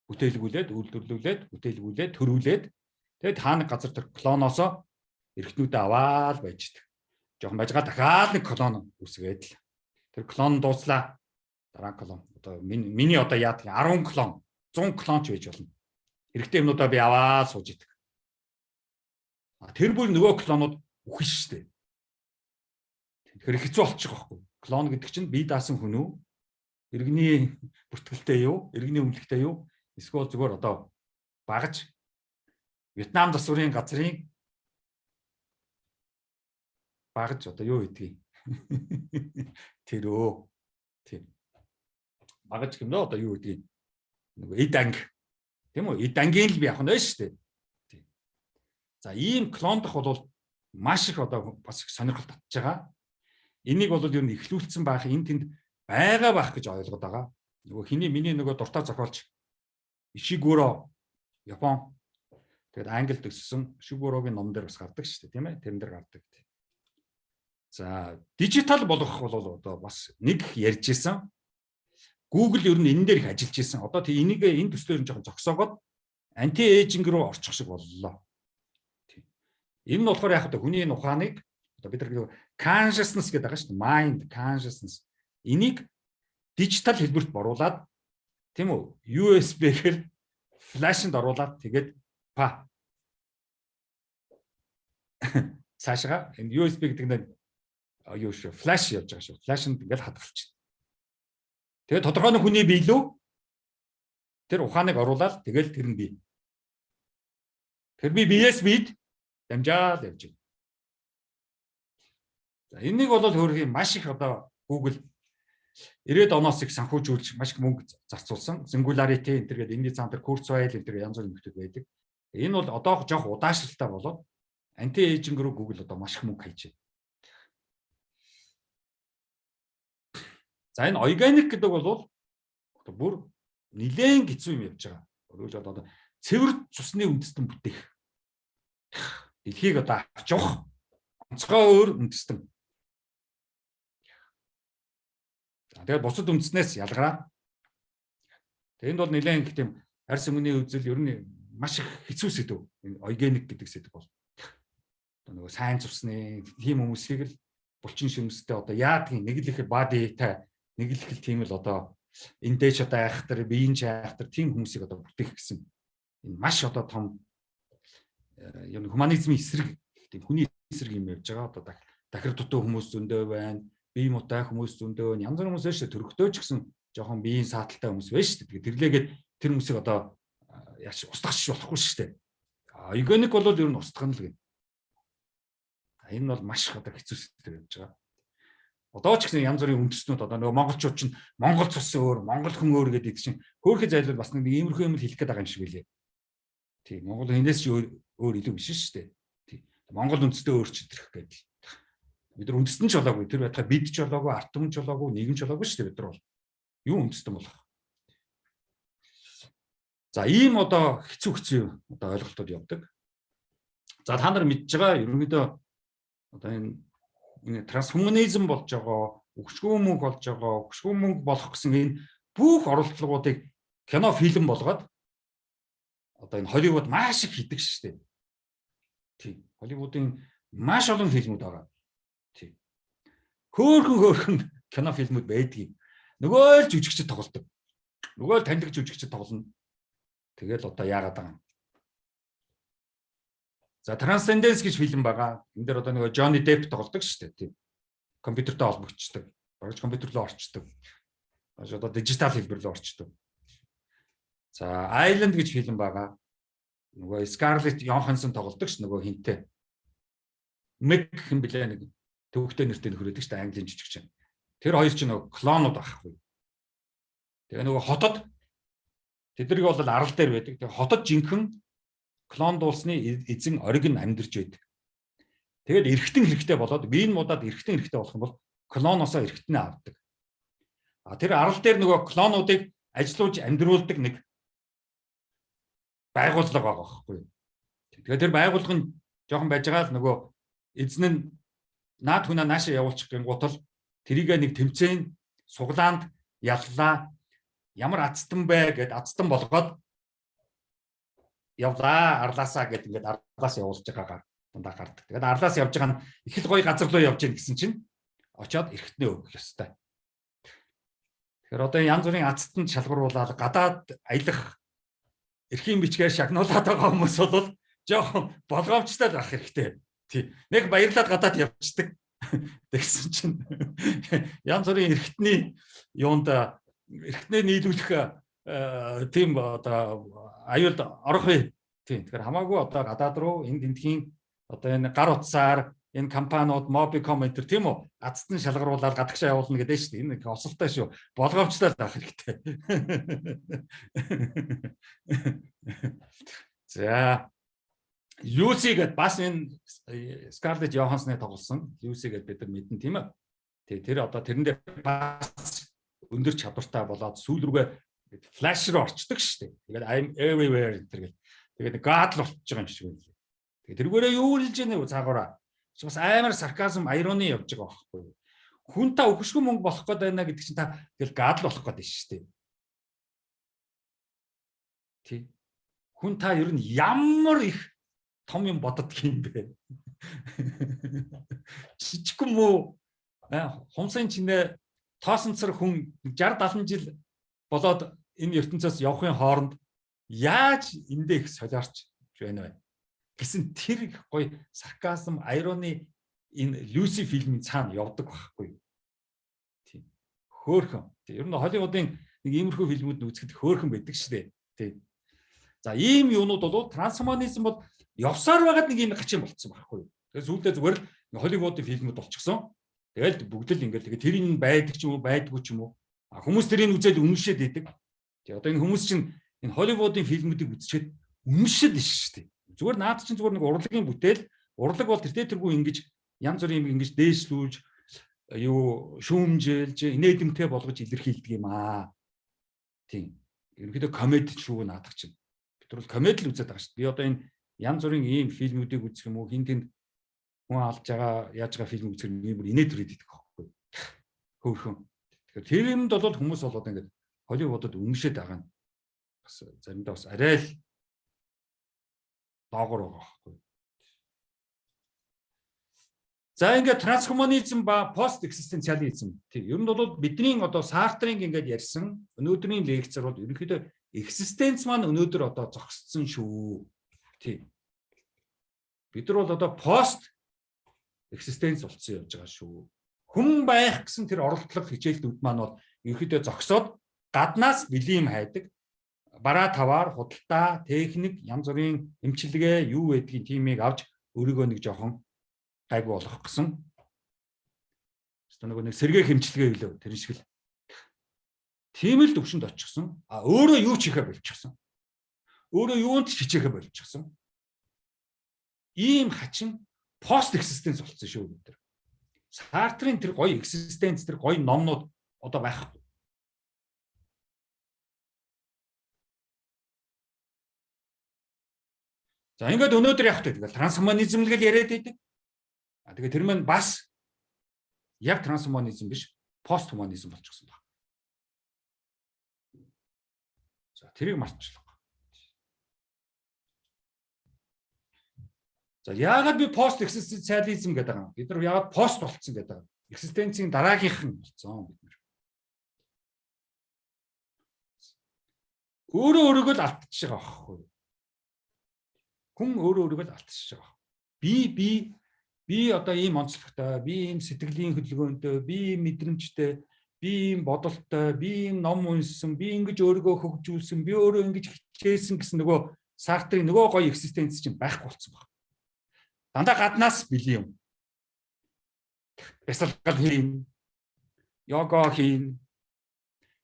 Speaker 1: бүтээлгүүлээд, үйлдвэрлүүлээд, төрүүлээд тэгээд хаана газар тэр клоноосоо эргэтнүүдээ аваад байждаг. Жохон байж байгаа дахиад нэг клон үсгээд л. Тэр клон дууслаа. Дараа клон. Одоо миний одоо яадаг 10 клон, 100 клон ч байж болно. Хэрэгтэй юмнуудаа би аваад сууж идэг. Тэр бүр нөгөө клонууд үхэн шүү дээ. Тэгэхээр хэцүү болчих واخгүй. Клон гэдэг чинь бие даасан хүн үү? Иргэний бүртгэлтэй юу? Иргэний өмнөлттэй юу? Эсвэл зүгээр одоо багаж Вьетнам засварын газрын багаж одоо юу гэдгийг тэрөө тийм багаж гэмнэ одоо юу гэдгийг нөгөө эд анги тийм үү? Эд ангийн л би явах нь байна шүү дээ. Тийм. За ийм клондох бол маш их одоо бас сонирхол татж байгаа. Энийг бол ер нь эхлүүлсэн байх энэ тэнд байгаа байх гэж ойлгоод байгаа. Нөгөө миний нөгөө дуртай зохиолч Ишигуро Япон тэгээд Англид өссөн Ишигурогийн ном дээр бас гардаг шүү дээ тийм ээ. Тэрэн дээр гардаг. За дижитал болгох бол одоо бас нэг ярьж исэн. Google ер нь энэ дээр их ажиллаж исэн. Одоо тийм энийг энэ төслөөр жоохон зогсоогоод анти эйжинг руу орчих шиг боллоо. Тийм. Энэ нь болохоор яг одоо хүний ухааныг одоо бид нар consciousness гэдэг байгаа шүү дээ. Mind consciousness. Энийг дижитал хэлбэрт боруулад тийм үү? USB-гээр флашнд оруулаад тэгээд цаашгаа энэ USB гэдэг нь юу шүү? Флаш явж байгаа шүү. Флашнд ингээд хадгалчих. Тэгээд тодорхой нэг хүний бие лөө тэр ухааныг оруулаад тэгэл тэр нь бие. Тэр биеэс бид дамжаад явж байна. За энийг бол хөөрхий маш их одоо Google 90-ад оноос их санхүүжүүлж маш их мөнгө зарцуулсан. Singularity энэ төргээд энэний цаан дээр Kurzweil энэ төр янз бүрийн нөхдөд байдаг. Энэ бол одоо жоох удаашралтай болоод анти эйжинг руу Google одоо маш их мөнгө хайж байна. За энэ органик гэдэг бол бүр нэлээд хэцүү юм явж байгаа. Өөрөөр хэлбэл одоо цэвэр цусны үндэстэн бүтээх. Дэлхийг одоо авч явах онцгой өөр үндэстэн. Тэгээд бусад үндэснээс ялгараа. Тэнд бол нэлээд их тийм арьс өмнөний үзэл ер нь маш их хэцүү сэдв. Энэ органик гэдэг сэдв бол. Одоо нөгөө сайн цусны тийм хүмүүсийг л булчин шимстэй одоо яадгийн нэг л их бадитай нэг л их тийм л одоо эндэж одоо айхтар биеийн айхтар тийм хүмүүсийг одоо бүтээх гэсэн энэ маш одоо том юм гуманизмын эсрэг тийм хүний эсрэг юм явж байгаа. Одоо дахир дутуу хүмүүс зөндөө байна. Бие мутай хүмүүс зөндөө янз бүрийн хүмүүс шүү дээ. Төрөгтэй ч гэсэн жоохон биеийн сааталтай хүмүүс байна шүү дээ. Тэрлээгээд тэр хүмүүсийг одоо яаш устгах болохгүй шүү дээ. Органик бол ер нь устгах нь л гэнэ. Энэ бол маш их одоо хэцүү сэдв явж байгаа. Одоо ч гэсэн янз бүрийн үндэстнүүд одоо нөгөө монголчууд чинь монгол цус өөр, монгол хүн өөр гэдэг чинь хөөрхий зайлвал бас нэг иймэрхүү юм л хэлэх гээд байгаа юм шиг байлээ. Тийм монгол хинээс ч өөр илүү биш шүү дээ. Тийм монгол үндэстээ өөр ч итрэх гэдэг. Бид нар үндэстэн ч болоогүй, тэр байтугай бид ч болоогүй, ард түмэн ч болоогүй, нийгэм ч болоогүй шүү дээ бид нар бол. Юу үндэстэн болох. За ийм одоо хэцүү одоо ойлголтууд явдаг. За та нар мэдж байгаа ерөнхийдөө одоо энэ трансгуманизм болж байгаа, өгшгүй мөнгө болж байгаа, өгшгүй мөнгө болох гэсэн энэ бүх оролдлогоодыг кино фильм болгоод одоо энэ Холливуд маш их хийдэг шүү дээ. Тийм. Холливуудын маш олон фильмүүд байгаа. Тийм. Хөөхөн кино фильмүүд байдгийг. Нөгөө л жүжигчд тоглодог. Нөгөө л таньдаг жүжигчд тоглоно. Тэгэл одоо яагаад байгаа юм. За Transcendence гэж фильм байгаа. Энэ дээр одоо нөгөө Johnny Depp тоглодог шүү дээ. Тийм. Компьютертэй холбогдчихдаг. Багж компьютер руу орчдөг. Одоо дижитал хэлбэр рүү орчдөг. За Island гэж фильм байгаа. Нөгөө Scarlett Johansson тоглодог ш нөгөө хинтээ. Meg хэм блэ нэг төвхтэй нэртэй нөхрөөдөг ш Английн жижигч. Тэр хоёр ч нөгөө клонууд байхгүй. Тэгээ нөгөө хотод Тэднийг бол арал дээр байдаг. Тэгээ хотод жинхэнэ клондуулсны эзэн ориг нь амьдарч байдаг. Тэгээд эргэтэн хэрэгтэй болоод вин муудаад эргэтэн хэрэгтэй болох юм бол клоноосоо эргэтнээ авдаг. Тэр арал дээр нөгөө клонуудыг ажилуулж амьдруулдаг нэг байгууллага байгаа байхгүй юу. Тэгэхээр тэр байгууллага нь жоохон байж байгаа л нөгөө эзэн нь наад хүнээ наашаа явуулчих гингуутал тэрийг нэг тэмцээн суглаанд яллаа. Ямар ацтан бэ гэд ацтан болгоод явлаа арлаасаа гэд ингээд арлаас явуулж байгаагаар дандаа гардаг. Тэгээд арлаас явж байгаа нь их л гоё газар руу явж гин гэсэн чинь очоод эргэтнээ өгөх ёстой. Тэгэхээр одоо янз бүрийн ацтанд шалгууруулаад гадаад аялах эрхийн бичгээр шагнуулаад байгаа хүмүүс бол жоохон болгоомжтой байх хэрэгтэй. Тий. Нэг баярлаад гадаад явцдаг. Тэгсэн чинь янз бүрийн эргэтний юунд эргэтнээ нийлүүлэх тийм одоо аюулд орох вэ. Тийм. Тэгэхээр хамаагүй одоо гадаад руу энэ тентхийн одоо энэ гар утсаар энэ компаниуд Mobicom энэ тийм үү ацтан шалгаруулаад гадагшаа явуулна гэдэг шүү дээ. Энэ осолтой шүү. Болгоомжтой байх хэрэгтэй. За Люси гэд бас энэ Scarlett Johansson-ы тоглосон Люси гэд бид нар мэдэн тийм ээ. Тэр одоо тэрэн дээр бас өндөр чадвартай болоод сүүл рүүгээ флаш руу орчдөг шүү дээ. Тэгээд I'm everywhere гэдэг. Тэгээд God л болчихж байгаа юм шиг байлээ. Тэгээд тэргээрээ юу хэлж яанэ цаагаараа. Бас амар сарказм, ирони явж байгаа байхгүй юу. Хүн та өгшгүй мөнгө болох гээд байна гэдэг чинь та тэгэл God л болох гээд байна шүү дээ. Тий. Хүн та ер нь ямар их том юм бодод юм бэ? Жижигхэн мүү хумсын чинээ тоосонцор хүн 60-70 жил болоод энэ ертөнцөөс явахын хооронд яаж эндээ их солиорч байна вэ? Гэсэн тэр гоё сарказм, ирони энэ Люси фильмийн цаана явдаг байхгүй юу? Тийм. Хөөхөн. Ер нь Холливуудын нэг иймэрхүү фильмүүд үзэхэд хөөхөн байдаг шүү дээ. Тийм. За ийм юунууд бол трансгуманизм бол явсаар байгаад нэг юм гачин болцсон байхгүй юу? Тэгээ сүүлдээ зүгээр л Холливуудын фильмүүд болчихсон. Тэгэл бүгд л ингээд тэгээ тэрийн байдаг ч юм уу байдгүй ч юм уу. Хүмүүс тэрийг үзээд үнэмшээд идэг. Тэгээ одоо энэ хүмүүс чинь энэ Холливуудын фильмүүдийг үзчихэд үнэмшил шүү дээ. Зүгээр наад чинь зүгээр нэг урлагийн бүтээл. Урлаг бол тэргүй ингэж янз бүрийн юм ингэж дээшлүүлж юу шүүмжилж инээдэмтэй болгож илэрхийлдэг юм аа. Тийм. Ерөнхийдөө комеди шүү наадах чинь. Бид бол комеди л үзээд байгаа шүү дээ. Би одоо энэ янз бүрийн ийм фильмүүдийг үзэх юм уу хин тэнд хүн алж байгаа яаж байгаа фильм үзэх юм ийм инээд төрөд идэх байхгүй. Хөөхөн. Тэгэхээр тэр юмд бол хүмүүс болоод ингээд Холливуудад үнэмшээд байгаа нь бас заримдаа бас арай л доогор байгаа байхгүй. За ингээд трансгуманизм ба пост экзистенциализм тийм ер нь бол бидний одоо Сартрийн ингээд ярьсан өнөөдрийн лекцээр бол ерөнхийдөө экзистенц маань өнөөдөр одоо зогссон шүү. Тийм. Бид нар бол одоо пост экзистенц болцсон явж байгаа шүү. Хүн байх гэсэн тэр оролдлого хичээлүүд маань бол ерөнхийдөө зогсоод гаднаас бэлэм хайдаг. Бараа таваар худалдаа, техник, янз бүрийн эмчилгээ юу гэдгийг тиймийг авч өөрийгөө нэг жоохон гайгүй болгох гэсэн. Нэг сэргээх эмчилгээ хэлээ тэр шиг л. Тийм л төвшөнд очихсон. Өөрөө юу ч хийхэ болчихсон. Өөрөө юунд ч хичээхэ болчихсон. Ийм хачин пост экзистенц болцсон шүү бид нар. Сартрийн тэр гоё экзистенц тэр гоё номнууд одоо байхгүй. За ингээд өнөөдөр яг тэгэл трансгуманизм л гэж яриад байдаг. Тэгээ тэр маань бас яг трансгуманизм биш, постгуманизм болчихсон байна. За тэрийг мартчихлаа. За яагаад би пост экзистенциализм гэдэг юм? Бид нар яагаад пост болцсон гэдэг юм? Экзистенцийн дараагийнхан болцсон бид нар. Өөрөө өөрийгөө л алдчихж байгаа байхгүй юу? Хүн өөрөө өөрийгөө л алдчихж байгаа. Би одоо ийм онцлогтой, би ийм сэтгэлийн хөдөлгөөнтэй, би ийм мэдрэмжтэй, би ийм бодолтой, би ийм ном уншсан, би ингэж өөрийгөө хөгжүүлсэн, би өөрөө ингэж хичээсэн гэсэн нөгөө Сартрийн нөгөө гоё экзистенц чинь байхгүй болцсон байна. Дандаа гаднаас били юм. Бясалгал хийн, йога хийн,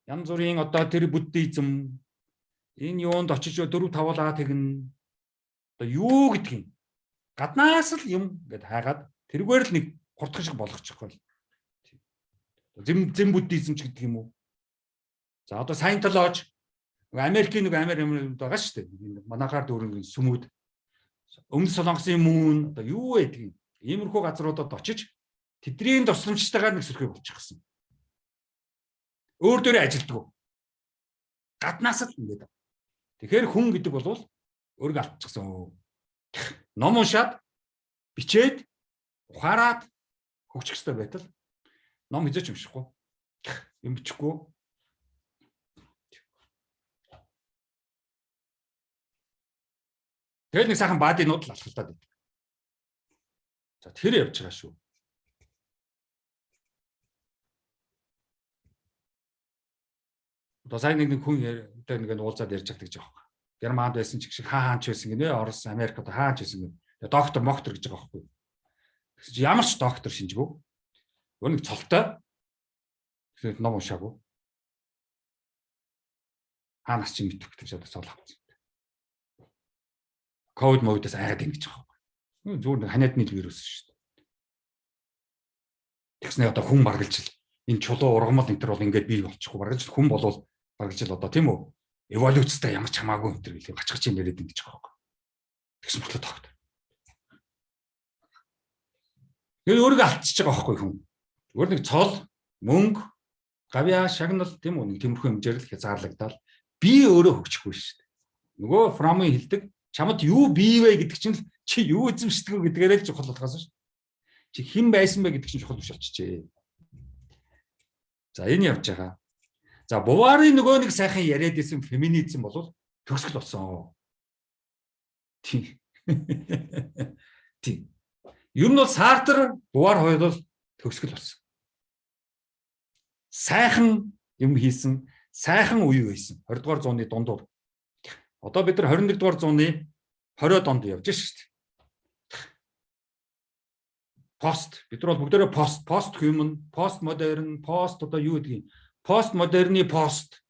Speaker 1: янз бүрийн одоо тэр буддизм, Энэ юунд очиж 4-5 лаа тэгнэ. Одоо юу гэдгийг гаднаас л юм гэд хайгаад тэргээр л нэг хурдхан шиг болгочихгүй. Зэм буддизм ч гэдэг юм уу. За одоо Scientology Америкийн нэг Америк байгаа шүү дээ. Манайхаар дөрөнгө сүмүүд Өмнөд Солонгосын мөн одоо юу вэ гэдгийг иймэрхүү газруудад очиж тэдний тусламжтайгаар нэг сөрхий болчихсон. Өөр дөрөө ажилддаг. Гаднаас л ингэж. Тэгэхээр хүн гэдэг бол өөрийгөө алдчихсан. Ном уншаад бичээд ухаарад хөгжих хэрэгтэй байтал ном хизээч уншихгүй. Юм бичихгүй. Тэгээд нэг сайхан баадинууд л алхалтаад байдаг. За тэр явж байгаа шүү. Одоо сайн нэг хүн дээр нэг уулзаад ярьж байгаа гэж байгаа. Германд байсан ч шиг хаанч байсан гинэ, Орос, Америк одоо хаанч байсан гинэ. Доктор моктор гэж байгаа байхгүй. Тэгэж ямар ч доктор шинжгүй. Өөр нэг цолтой. Тэгэхээр ном уншаагүй. Хаанаас ч мэдвэх гэж одоо цол авчихсан. Ковид мовидээс айгаад ингэж байгаа байхгүй. Зүгээр ханиадны вирус шүү дээ. Тэгснэ одоо хүн баргалжил энэ чулуу ургамал энэ төр бол ингээд бий болчихгүй баргалжил хүн болвол баргалжил одоо тийм үү эволюцтай ямар ч хамаагүй энэ төр гэлээ гачгаж юм яриад ингэж байгаа байхгүй. Тэгсэн мэт доктор. Тэр өөрийгөө алдчихж байгаа байхгүй хүн. Зүгээр нэг цол, мөнгө, гавьяа, шагнал тийм үү нэг тиймэрхүү хэмжээр л хязгаарлагдаад би өөрөө хөгжихгүй шүү дээ. Нөгөө Фромын хэлдэг чамд юу бий вэ гэдэг чинь чи юу эзэмшдэг вэ гэдгээрээ л чухал болохоос ш. Чи хэн байсан бэ гэдэг чинь чухал биш болчихжээ. За энэ явж байгаа. За Буварын нөгөө нэг сайхан яриад исэн феминизм бол төгсгөл болсон. Тийм. Тийм. Ер нь бол Сартр, Бувар хоёр бол төгсгөл болсон. Сайхан юм хийсэн, сайхан үе байсан. 20 дугаар зууны дундуур. Одоо бид нар 21 дугаар зууны 20-од онд явж шүү дээ. Пост бид нар бол бүгдээрээ пост human, пост модерн, пост одоо юу гэдгийг пост модерны пост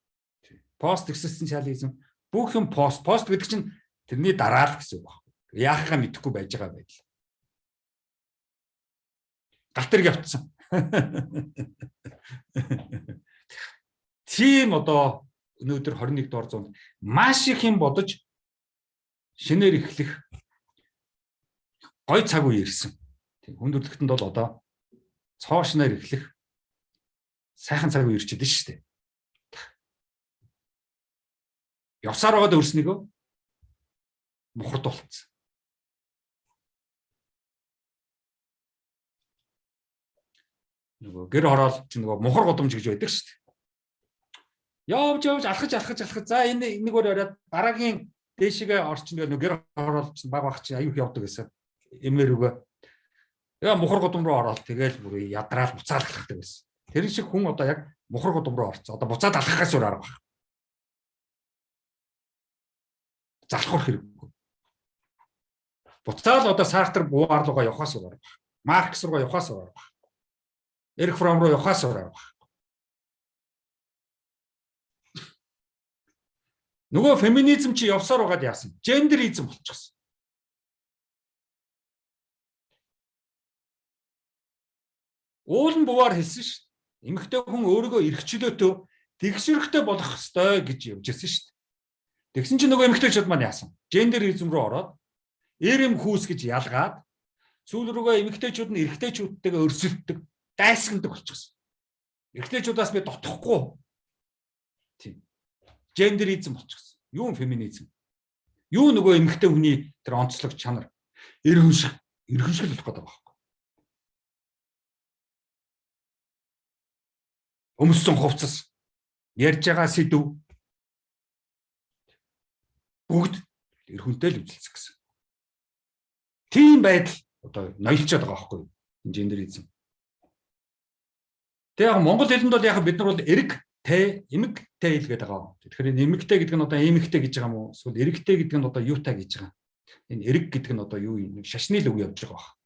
Speaker 1: existentialism бүх юм пост гэдэг чинь тэрний дараа л гэсэн үг байна. Яахаа мэдэхгүй байж байгаа байдал. Галтэр явцсан. Тийм одоо өнөөдөр 21 дугаар зуунд маш их юм бодож шинээр эхлэх гой цаг үе ирсэн. Тийм хүндрэлтэнд бол одоо цоо шинээр эхлэх сайхан цаг үе ирчихэд шүү дээ. Явсаар байгаад өрснөгөө мухардуулсан. Нөгөө гэр хороол чинь нөгөө мухар годомж гэж байдаг шүү дээ. Явж алхаж. За энэ нэг өөр ороод дараагийн дээшгээ орчин нөгөө гэр хороол чинь баг чинь аюух явдаг гэсэн. Эмээр үгүй. Яа мухар годом руу ороод тэгэл бүр ядраал буцаал алхахдаг байсан. Тэр шиг хүн одоо яг мухар годом руу орцсон. Одоо буцаад алхахаас өөр арга байна. Залхуур хэрэггүй. Буцаал одоо Сартр Бувар руугаа явахаас өөр арга байна. Маркс руугаа явахаас өөр арга байна. Эрих Фром руу явахаас өөр арга байна. Нөгөө феминизм чи явсаар байгаад яасан? Гендеризм болчихсон. Уулан Бувар хэлсэн шүү дээ. Эмэгтэй хүн өөрийгөө эрхчлөөтөө тэгшэрхтэй болох ёстой гэж явж ирсэн шүү дээ. Тэгсэн чинь нөгөө эмэгтэйчүүд маань яасан? Гендеризм руу ороод эрэм хүүс гэж ялгаад сүүл рүүгээ эмэгтэйчүүд нь эрэгтэйчүүдтэйгээ өрсөлддөг, дайсагнадаг болчихсон. Эрэгтэйчүүдээс би дотохгүй. Тийм. Гендеризм болчихсон. Юу феминизм? Юу нөгөө эмэгтэй хүний тэр онцлог чанар эргэншил болох гэдэг байна. Өмссөн хувцас, ярьж байгаа сэдв бүгд эрхүнтэй л үзэлцэх гэсэн. Тийм байдал одоо ноёлчод байгаа байхгүй юу? Гендеризм. Тэгээ яг монгол хэлэнд бол яг бид нар бол эрэгтэй, эмэгтэй л гэдэг байгаа. Тэгэхээр энэ эмэгтэй гэдэг нь одоо эмэгтэй гэж байгаа юм уу? Эсвэл эрэгтэй гэдэг нь одоо юутай гэж байгаа. Энэ эрэг гэдэг нь одоо юу юм? Шашны л үг явж байгаа баг.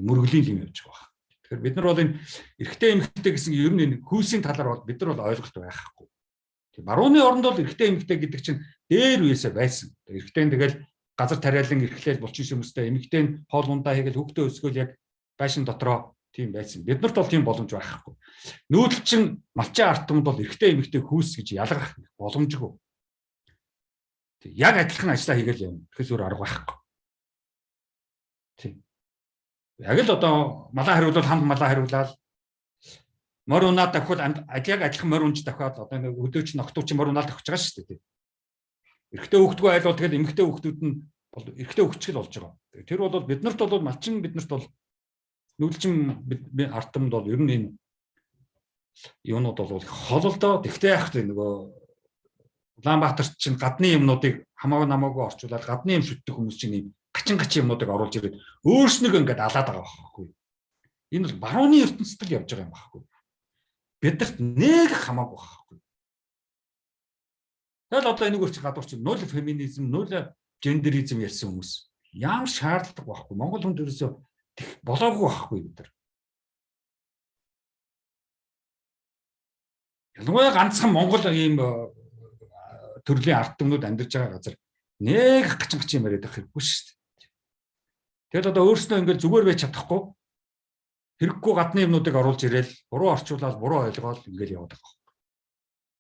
Speaker 1: Мөргөлийн юм явж байгаа баг. Тэгэхээр бид нар бол энэ эрэгтэй эмэгтэй гэсэн ер нь хүйсийн талаар бол бид нар бол ойлголт байхгүй. Барууны оронд бол эрэгтэй эмэгтэй гэдэг чинь дээр үеэсээ байсан. Эрэгтэй нь тэгэл газар тариалан эрхлээл булчин шимэстэй, эмэгтэй нь хоол ундаа хийгээл хөвгтөө өсгөөл яг байшин дотроо тийм байсан. Биднэрт бол тийм боломж байхгүй. Нүүдэлчин малчин артмд бол эрэгтэй эмэгтэй хүүс гэж ялгах боломжгүй. Яг адилхан ажиллаа хийгээл явна. Тэгэхээс өөр арга байхгүй. Тийм. Яг л одоо малаа хариулвал хамт малаа хариулаад морь унаад давхвал яг адилхан морь унж давхаад одоо нэг өдөөч ногтууч морь унаал давхиж байгаа шүү дээ. Эрэгтэй хүүхдгүй айл бол тэгэл эмэгтэй хүүхдүүд нь бол эрэгтэй хүүхдчил болж байгаа. Тэр бол биднэрт бол малчин биднэрт бол нүүдэлчин артмд бол ер нь энэ юунууд бол хол л доо. Тэгтээ яах вэ нөгөө Улаанбаатар чинь гадны юмнуудыг хамаагүй орчуулаад гадны юм шүтдэг хүмүүс чинь ийм гачин юмнуудыг оруулж ирээд өөрснөө ингээд алаад байгаа байхгүй. Энэ бол барууны ертөнцид л явж байгаа юм байхгүй. Бидэрт нэг хамаагүй байхгүй. Тэгэл одоо энийг өөрчлөх гадуур чинь нуль феминизм, нуль гендеризм ярьсан хүмүүс ямар шаардлага байхгүй. Монгол хүнд ерөөсөө болоогүй байхгүй бид нар. Ялангуяа ганцхан Монгол ийм төрлийн ард түмнүүд амьдарч байгаа газар нэг гачин яриад байх хэрэггүй шүү дээ. Тэгэл одоо өөрснөө ингээд зүгээр байж чадахгүй хэрэггүй гадны юмнуудыг оруулж ирээл буруу орчуулаад буруу ойлгоод ингээд яваад байгаа.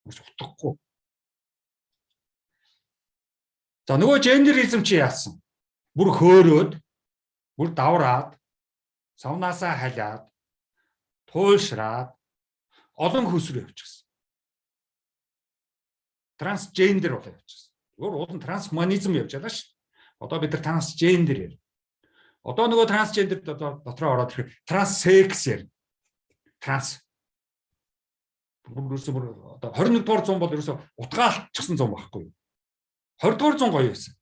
Speaker 1: Маш утгагүй. За нөгөө гендеризм чи яасан? Бүр хөөрөөд, бүр давраад, савнаасаа халиад, туйлшраад олон хөлсрөө явчихсан. Трансгендер болоо явчихсан. Өөр уул нь трансгуманизм явж байгаа шүү. Одоо бид нар трансгендер ярь. Одоо нөгөө трансгендер дотроо ороод ирэхэд транссекс ярь. Транс. Бүр одоо 21 дугаар зуун бол ерөөсө утгаалчихсан зуун байхгүй юу? 20 дугаар зуун гоё байсан.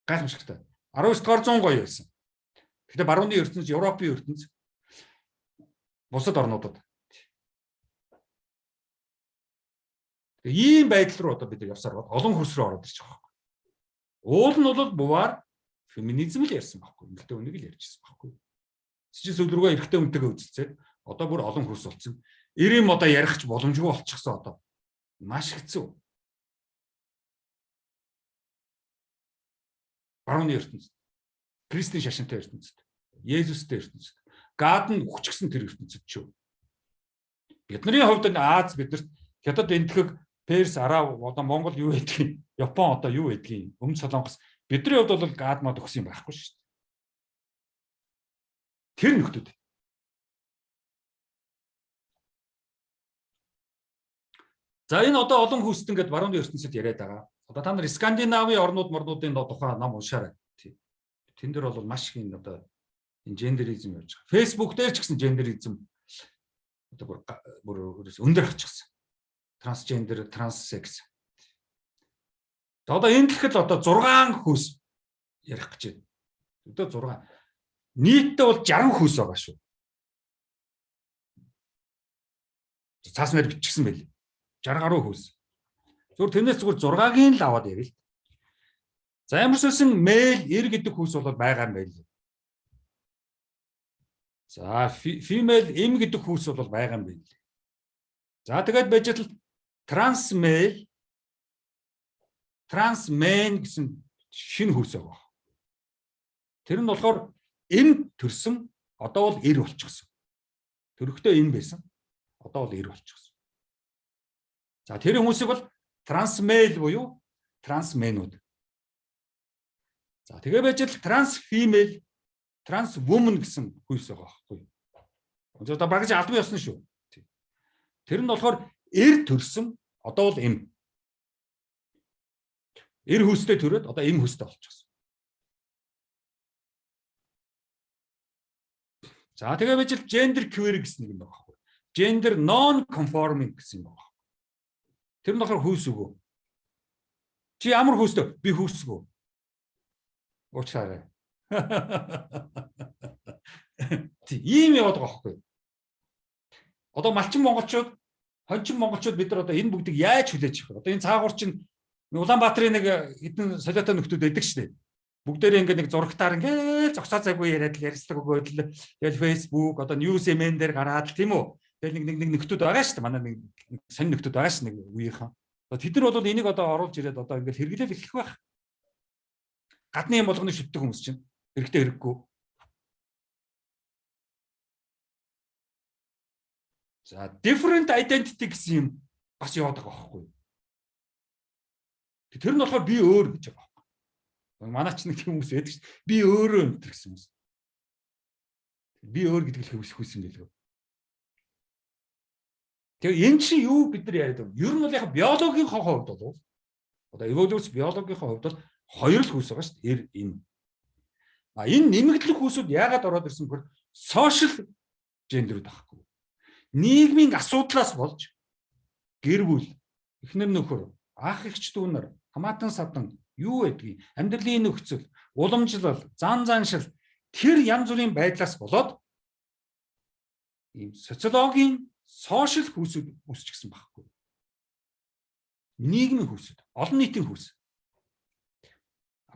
Speaker 1: Гайхамшигтай. 19 дугаар зуун гоё байсан. Гэхдээ барууны ертөнц, Европын ертөнц бусад орнуудад ийм байдал руу одоо бид явсаар бол олон хөрс рүү ороод ирж байгаа байхгүй. Уул нь бол буваар феминизм л ярьсан байхгүй. Эмэгтэй хүнийг л ярьжсэн байхгүй. Чи сүл рүүгээ эрэгтэй хүнтэйгээ үзэлцээд одоо бүр олон хөрс болсон. Ирэм одоо ярихч боломжгүй болчихсон одоо. Маш хэцүү. Барууны ертөнцид, Христийн шашинтай ертөнцид, Есүстэй ертөнцид, гад нь хүчгсэн тэр ертөнцид ч юу. Бидний хувьд Аз биднэрт Хятад энтхэг Перс, Арав, одоо Монгол юу байдгийг, Япон одоо юу байдгийг, Өмнө Солонгос бидний хувьд бол гад мод өгсөн юм байхгүй шүү дээ. Тэр нөхдөд. За энэ одоо олон хүсд ингээд барууны ертөнцид яриад байгаа. Одоо та нар Скандинавын орнуудын тухай ном уншаарай. Тэн дээр бол маш их одоо энэ гендеризм явж байгаа. Facebook дээр ч гэсэн гендеризм одоо бүр өндөр хачсан. Трансгендер, транссекс. Одоо энэ дэлхийд одоо 6 хүйс ярих гэж байна. Одоо 6. Нийтдээ бол 60 хүйс байгаа шүү. Цааснаар бичсэн байл. 60 гаруй хүйс. Зүгээр тэрнээс зүгээр 6-гийн л аваад ярил. За ямарчсан мэйл 90 гэдэг хүйс бол байгаа юм байл. За female M гэдэг хүйс бол байгаа юм байл. За тэгээд байж тал трансмейл, трансмен гэсэн шинэ хүйс байгаа. Тэр нь болохоор M төрсөн, одоо бол 90 болчихсон. Төрөхтэй M байсан, одоо бол 90 болчихсон. За тэр хүмүүсийг бол трансмейл буюу трансменүүд. За тэгээ байж тал трансфемел, трансвумен гэсэн хүйс байгаа байхгүй. Одоо багаж албан ёсон шүү. Тэр нь болохоор эр төрсөн, одоо бол эм. Эр хүстэй төрөөд одоо эм хүстэй болчихсон. За тэгээ байж л gender queer гэсэн нэг юм байгаа байхгүй. Gender non conforming гэсэн юм байгаа. Тэр нь болохоор хүйс үгүй. Чи ямар хүйстэй? Би хүйсгүй. Уучаарай. Ийм яваад байгаа байхгүй. Одоо малчин монголчууд, хончин монголчууд бид нар одоо энэ бүгдийг яаж хүлээж авах вэ? Одоо энэ цаагуур чинь Улаанбаатарын нэг хэдэн солиотой нөхдүүд байдаг шүү дээ. Бүгдээрээ ингээд нэг зурагтаар ингээд зогсоо цаггүй яриад л ярьцлаг өгөөд л тэгэл Facebook одоо Newsman дээр гараад л тийм үү. Тэгэл нэг нөхдүүд байгаа шүү дээ. Манай нэг сонь нөхдүүд байгаа шүү нэг үеийнхэн. Тэд нар бол энийг одоо оруулж ирээд одоо ингээд хэрэглээл эхлэх байх. Гадны юм болгоны шүтдэг хүмүүс чинь хэрэгтэй хэрэггүй. За different identity гэсэн юм бас яваад байгаа байхгүй юу? Тэр нь болохоор би өөр гэж байгаа байхгүй. Манай ч нэг хүмүүс байдаг шүү. Би өөрөө энэ гэсэн хүмүүс. Би өөр гэдэг л хөвсөн гэлээ. Тэгээ энэ чинь юу бид нар яриад байна? Ер нь бол яг биологийн хувьд бол одоо эволюц биологийн хувьд бол хоёр л хүйс байгаа шүү дээ. Энэ. Энэ нэмэгдлэх хүйсүүд яагаад ороод ирсэн бэр сошиал гендерүүд байхгүй. Нийгмийн асуудлаас болж гэр бүл, эхнэр нөхөр, ах эгч дүү нар, хамаатан садан юу байдгийг, амьдралын нөхцөл, уламжлал, заншил тэр янз бүрийн байдлаас болоод ийм социологийн сошиал хүйсүүд үүсчихсэн байхгүй. Нийгмийн хүйсүүд, олон нийтийн хүйс.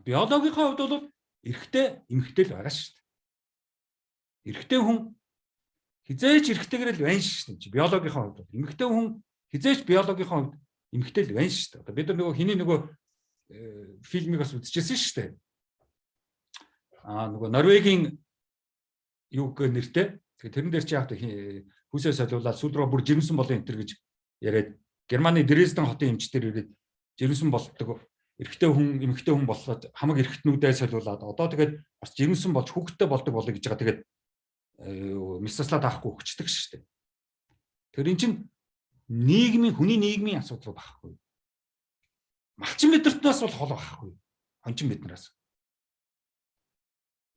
Speaker 1: Биологийн хувьд бол эрэгтэй, эмэгтэй л байгаа шүү дээ. Эрэгтэй хүн хизээч эрэгтэйгээр л байна шүү дээ. Биологийн хувьд бол эмэгтэй хүн хизээч биологийн хувьд эмэгтэй л байна шүү дээ. Одоо бид нар нөгөө хиний нөгөө фильмийг бас үзчихсэн шүү дээ. Нөгөө Норвегийн юу гэх нэртэй. Тэгэхээр тэрэн дээр чи яах вэ? Хүсээ солиулаад сүүл рүү бүр жирэмсэн болон энэ төр гэж яриад Германы Дрезден хотын эмчтэр ирээд жирэмсэн болдог эрэгтэй хүн эмэгтэй хүн болоод хамаг эрэгтнүүдээ солиулаад одоо тэгээд бас жирэмсэн болж хүүхэдтэй болдог болоо гэж байгаа. Тэгээд месслаад авахгүй өгчдөг шүү дээ. Тэр эн чинь хүний нийгмийн асуудал байхгүй. Малчин биднээс бол хол байхгүй. Хончин биднээс.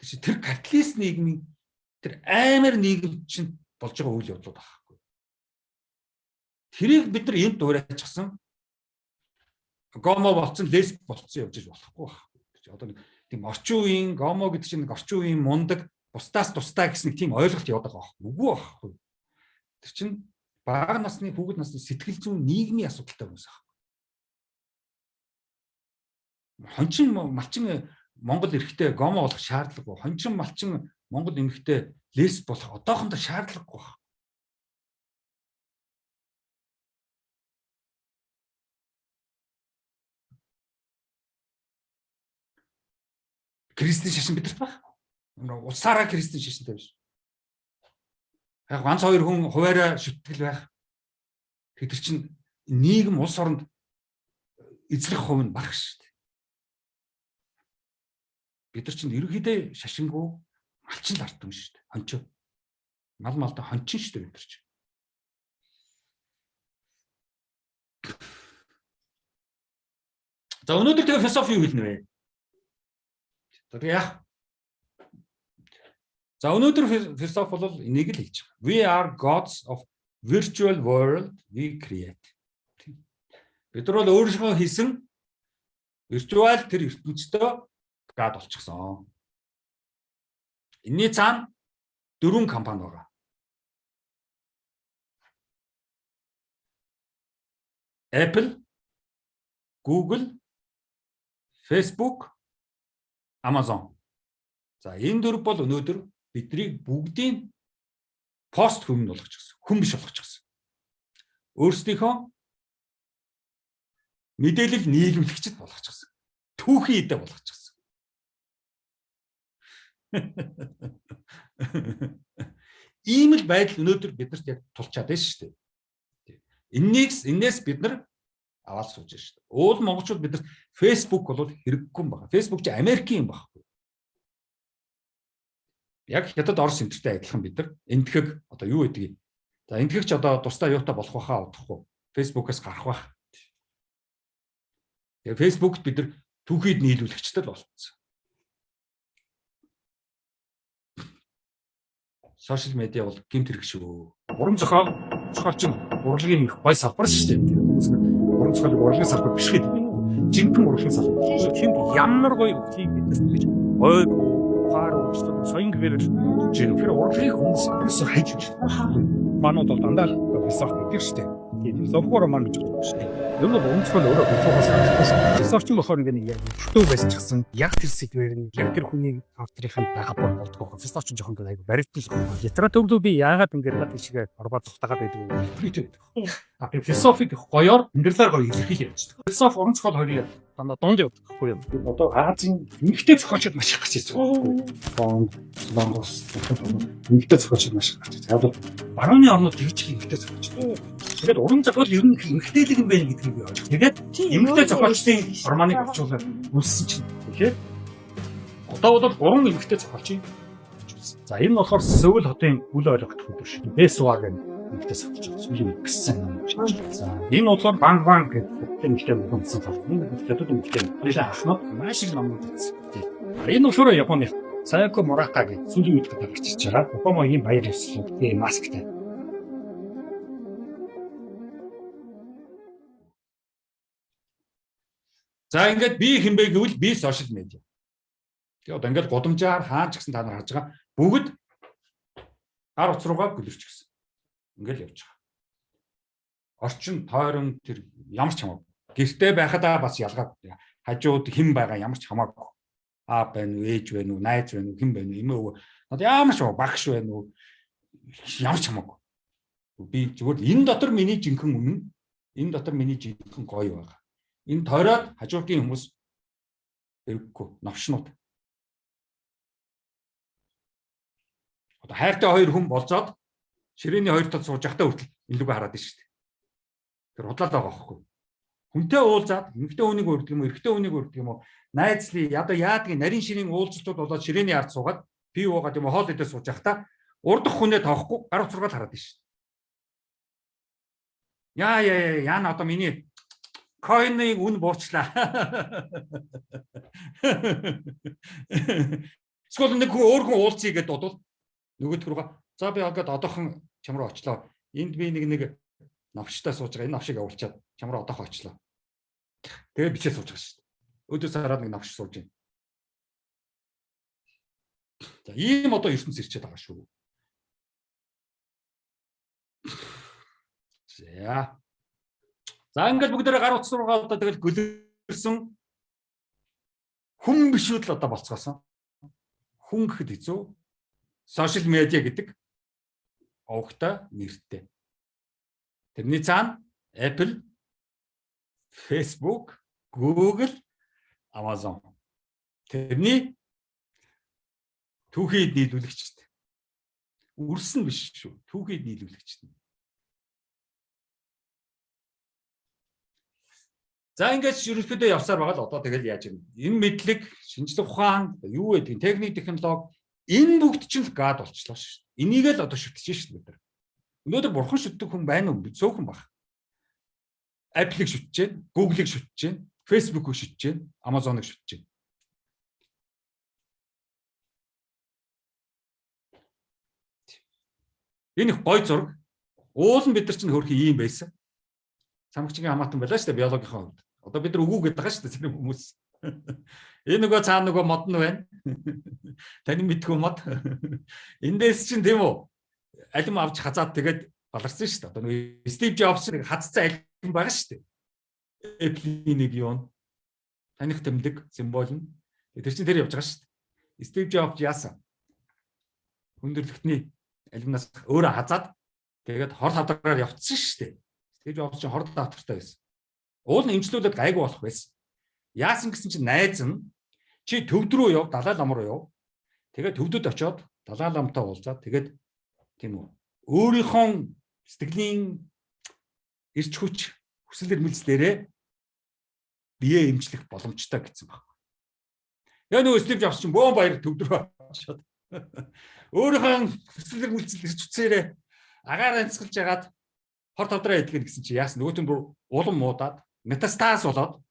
Speaker 1: Тэр капиталист нийгмийн тэр амар нийгэм чинь болж байгаа үйл явдлууд байхгүй. Тэрийг бид нар энд дуурайчихсан гомо болцсон лесб болцсон явж болохгүй байхгүй. Одоо нэг тийм орчин үеийн гомо гэдэг чинь нэг орчин үеийн мундаг бусдаас тусдаа гэсэн тийм ойлголт яваад байгаа байхгүй. Үгүй байхгүй. Тэр чинь бага насны хүүхэд насны сэтгэл зүйн нийгмийн асуудалтай хүмүүс байхгүй. Хончин малчин Монгол эрэгтэй гомо болох шаардлагагүй. Хончин малчин Монгол эмэгтэй лесб болох одоохондоо шаардлагагүй байна. Христийн шашин бидэрт байхгүй. Улсаараа христийн шашинтай биш. Яг ганц хоёр хүн хуваараа шүтгэл байх. Тэр чинь нийгэм улс оронд эзлэх хувь нь бага шүү дээ. Бид нар чинь ерөнхийдөө шашингүй малчин л ард юм шүү дээ. Хончоо. Малдаа хончин шүү дээ бид нар чинь. За өнөөдөр тэгээ философи юу хэлнэ вэ? За өнөөдөр философи бол энийг л хэлж байгаа. We are gods of virtual world we create. Бид нар бол өөрсдөө хийсэн виртуал тэр ертөнцийн гад болчихсон. Энэний цаана 4 компани байгаа. Apple, Google, Facebook, Amazon. За энэ 4 бол өнөөдөр бидний бүгдийн пост хүм болгочихсон. Хүн биш болгочихсон. Өөрсдийнхөө мэдээлэл нийгэмлэгчд болгочихсон. Түүхийн идэ болгочихсон. Ийм л байдал өнөөдөр биднэрт яг тулчаад байна шүү дээ. Энээс бид нар аваад сууж байна шүү дээ. Уул монголчууд биднэрт Facebook бол хэрэггүй юм байна. Facebook чи Америкийн юм байхгүй. Яг хятад Орос энтертэй адилхан бид нар энтгэг одоо юу гэдгийг. За энтгэгч одоо тусдаа юутай болох байхаа удахгүй. Facebook-аас гарах байх. Тэгээ Facebook-т бид нар түүхийд нийлүүлэгчтэй л болцсон. Сошиал медиа бол гэмт хэрэг шүү. Уран зохиол чинь урлагийн их гой салбар шүү дээ. Уран зохиол урлагийн салбар биш гэдэг. Жинхэнэ урлагийн салбар. Тэнд ямар гоё үгийг биднээс гэж ойг ухаар өөрчлөлт соён гэвэл жинхэнэ урлагийн хүмүүс юус хайж байна. Манайд бол дандаа философи гэдэг шүү дээ. Тэгээд философиор маань гэж боддог шүү дээ.
Speaker 2: юм бол онцгой өөрөө философиос философч болохоор ингээд яг өчтөө байсчихсан яг тэр сэдвэр нь яг тэр хүний авторынхаа байгаа болдгоо философч жоохон айгу баримтсан. Литературлуу би яагаад ингээд над тийшээ орбод тутагаад байдаг вэ? А философик гоёор ингэлээр гоё илэрхийлж явж байгаа. Философи онцгой хоёрын дандаа дунд явдаг байхгүй юу? Одоо Азийн эмэгтэй зохиолчид маш их гарч ирж байгаа. Фонд, Лонгос, эмэгтэй зохиолчид маш их гарч ирж байгаа. Барууны орнууд тэгж эмэгтэй зохиолчид. Тэгээд уран зохиол ер нь эмэгтэйлэг юм байна гэдгийг би ойлгоо. Тэгээд эмэгтэй зохиолчдын романыг орчуулаад үлссэн чинь тэгэхээр одоо бол 3 эмэгтэй зохиолчийн за энэ нь болохоор Сөүл хотын үл ойлгох хөтөш. Бэсваг эмэгтэй зохиолч юм гэсэн юм шиг. За энэ болохоор Бан гэдэг эмэгтэй хүмүүс байна. Энэ дэдүүд эмэгтэй. Хоёулаа ахмад маш их номууд үзсэн. Энэ болохоор Японы Саяко Мурака гэх сүүлийн үед гарч ирж байгаа. Японы баяр ёслол масктай.
Speaker 1: За ингээд би хинбэ гэвэл би сошиал медиа. Тэгээ одоо ингээд гудамжаар хаан ч гэсэн та нар харж байгаа. Бүгд гар утас руугаа гөлөвч гэсэн. Ингээд явж байгаа. Орчин тойрон тэр ямар ч хамаагүй. Гэртээ байхадаа бас ялгаад хажууд хэн байгаа ямар ч хамаагүй. Аа байна уу, ээж байна уу, найз байна уу, хэн байна уу, эмээ өвөө. Одоо ямар ч багш байна уу, ямар ч хамаагүй. Би зүгээр энэ дотор миний жинхэнэ үнэн, энэ дотор миний жинхэнэ гоё байгаа. Энэ тойроод хажуудын хүмүүс хэрэггүй новшнууд. Одоо хайртай хоёр хүн болцоод ширээний хоёр тал сууж явахдаа хүртэл илүүгээ хараад байна шүү дээ. Тэр худлаад байгаа байхгүй. Хүнтэй уулзаад эмэгтэй хүнийг урддаг юм уу, эрэгтэй хүнийг урддаг юм уу? Найзлий одоо яадгийн нарийн ширийн уулзалтууд болоод ширээний ард суугаад пив уугаад юм уу хоол идэж сууж явахдаа урдах хүнээ тоохгүй гар утсаргаад хараад байна шүү дээ. Яана одоо миний койныг үн буурчлаа. Эсвэл нэг өөр хүн уулзъя гэдээ бодвол нөгөөд рүүгээ за би одоо одоохон чам руу очлоо. Энд би нэг навчтай сууж байгаа. Энэ навшиг явуулчаад чам руу одоохон очлоо. Тэгээ бичээ сууж байгаа шүү дээ. Өдөөс хараад нэг навш сууж байна. За ийм одоо ертөнц ирчээд байгаа шүү. За ингээд бүгдээрээ гар утас руугаа одоо тэгэл гөлөрсөн хүн бишүүд л одоо болцгоосон. Хүн гэхэд хэцүү. Сошиал медиа гэдэг овогтой нэртэй. Тэрний цаана Apple, Facebook, Google, Amazon. Тэрний түүхийд нийлүүлэгчтэй. Үрсэн биш шүү. Түүхийд нийлүүлэгчтэй. За ингээд ерөнхийдөө явсаар байгаа л одоо тэгэл яаж юм. Энэ мэдлэг, шинжлэх ухаан, юу гэдэг, техник, технологи энэ бүгд чинь л гад болчихлоо шүү дээ. Энийг л одоо шүтэж шүү дээ. Өнөөдөр бурхан шүтдэг хүн байна уу? Цөөхөн баг. Apple-ыг шүтэж байна, Google-ыг шүтэж байна, Facebook-ыг шүтэж байна, Amazon-ыг шүтэж байна. Энэ их гой зураг. Уул нь бид нар чинь хөрх ийм байсан. Самгчгийн хамаатан байлаа шүү дээ биологийнхаа хувьд. Одоо бид нар үгүй гэдэг байгаа шүү дээ тэр хүмүүс. Энэ нөгөө цаана нөгөө мод нь байна. Таны мэдгүй мод. Эндээс чинь тийм үү? Алим авч хазаад тэгээд баларсан шүү дээ. Одоо нөгөө Стив Джобс-ыг хазцсан алим байгаа шүү дээ. Apple-ийн нэг юу? Таних тэмдэг символ нь. Тэр чинь тэр явж байгаа шүү дээ. Стив Джобс яасан? Хүндрэлтний алимнаас өөрөө хазаад тэгээд хор хавдраар явцсан шүү дээ. Стив Джобс чинь хор хавдартай байсан. Уул нь имжлүүлээд гайгүй болох байсан. Яасан гэсэн чинь найз нь чи төвд рүү яв, Далай лам руу яв. Тэгээд төвдөд очиод Далай ламтай уулзаад тэгээд тийм үү. Өөрийнхөө сэтгэлийн эрч хүч хүсэл эрмэлзлээрээ бие эмчлэх боломжтой гэсэн баг. Яг нөгөө Стив Джобс чинь бөөн баяр төвд рүү очиод өөрийнхөө хүсэл эрмэлзэл эрч хүчээрээ агаар анцгалж ягаад хор тавдраа идэх гэсэн чи яасан нөгөөт нь бүр улам муудаад метастаз болоод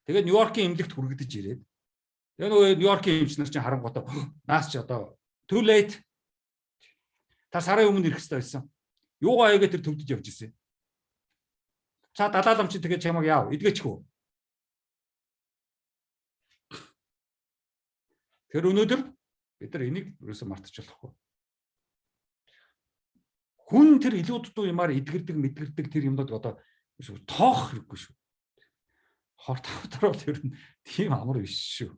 Speaker 1: тэгээд Нью-Йоркийн эмнэлэгт хүргэгдэж ирээд тэгээд нөгөө Нью-Йоркийн эмч нар чинь харангуйтай наас чи одоо too late та сарын өмнө ирэх хэрэгтэй байсан. Юугаа яагаад тэр төвдөж явж ирсэн. За Далай лам чи тэгээд чамайг яав эдгээчихв. Тэр өнөөдөр бид нар энийг ерөөсөө мартаж болохгүй. Хүн тэр илүү дутуу юмар эдгэрдэг, мэдгэрдэг тэр юмнууд одоо Тоох хэрэггүй шүү. Хор тавтараа тэр нь тийм амар биш шүү.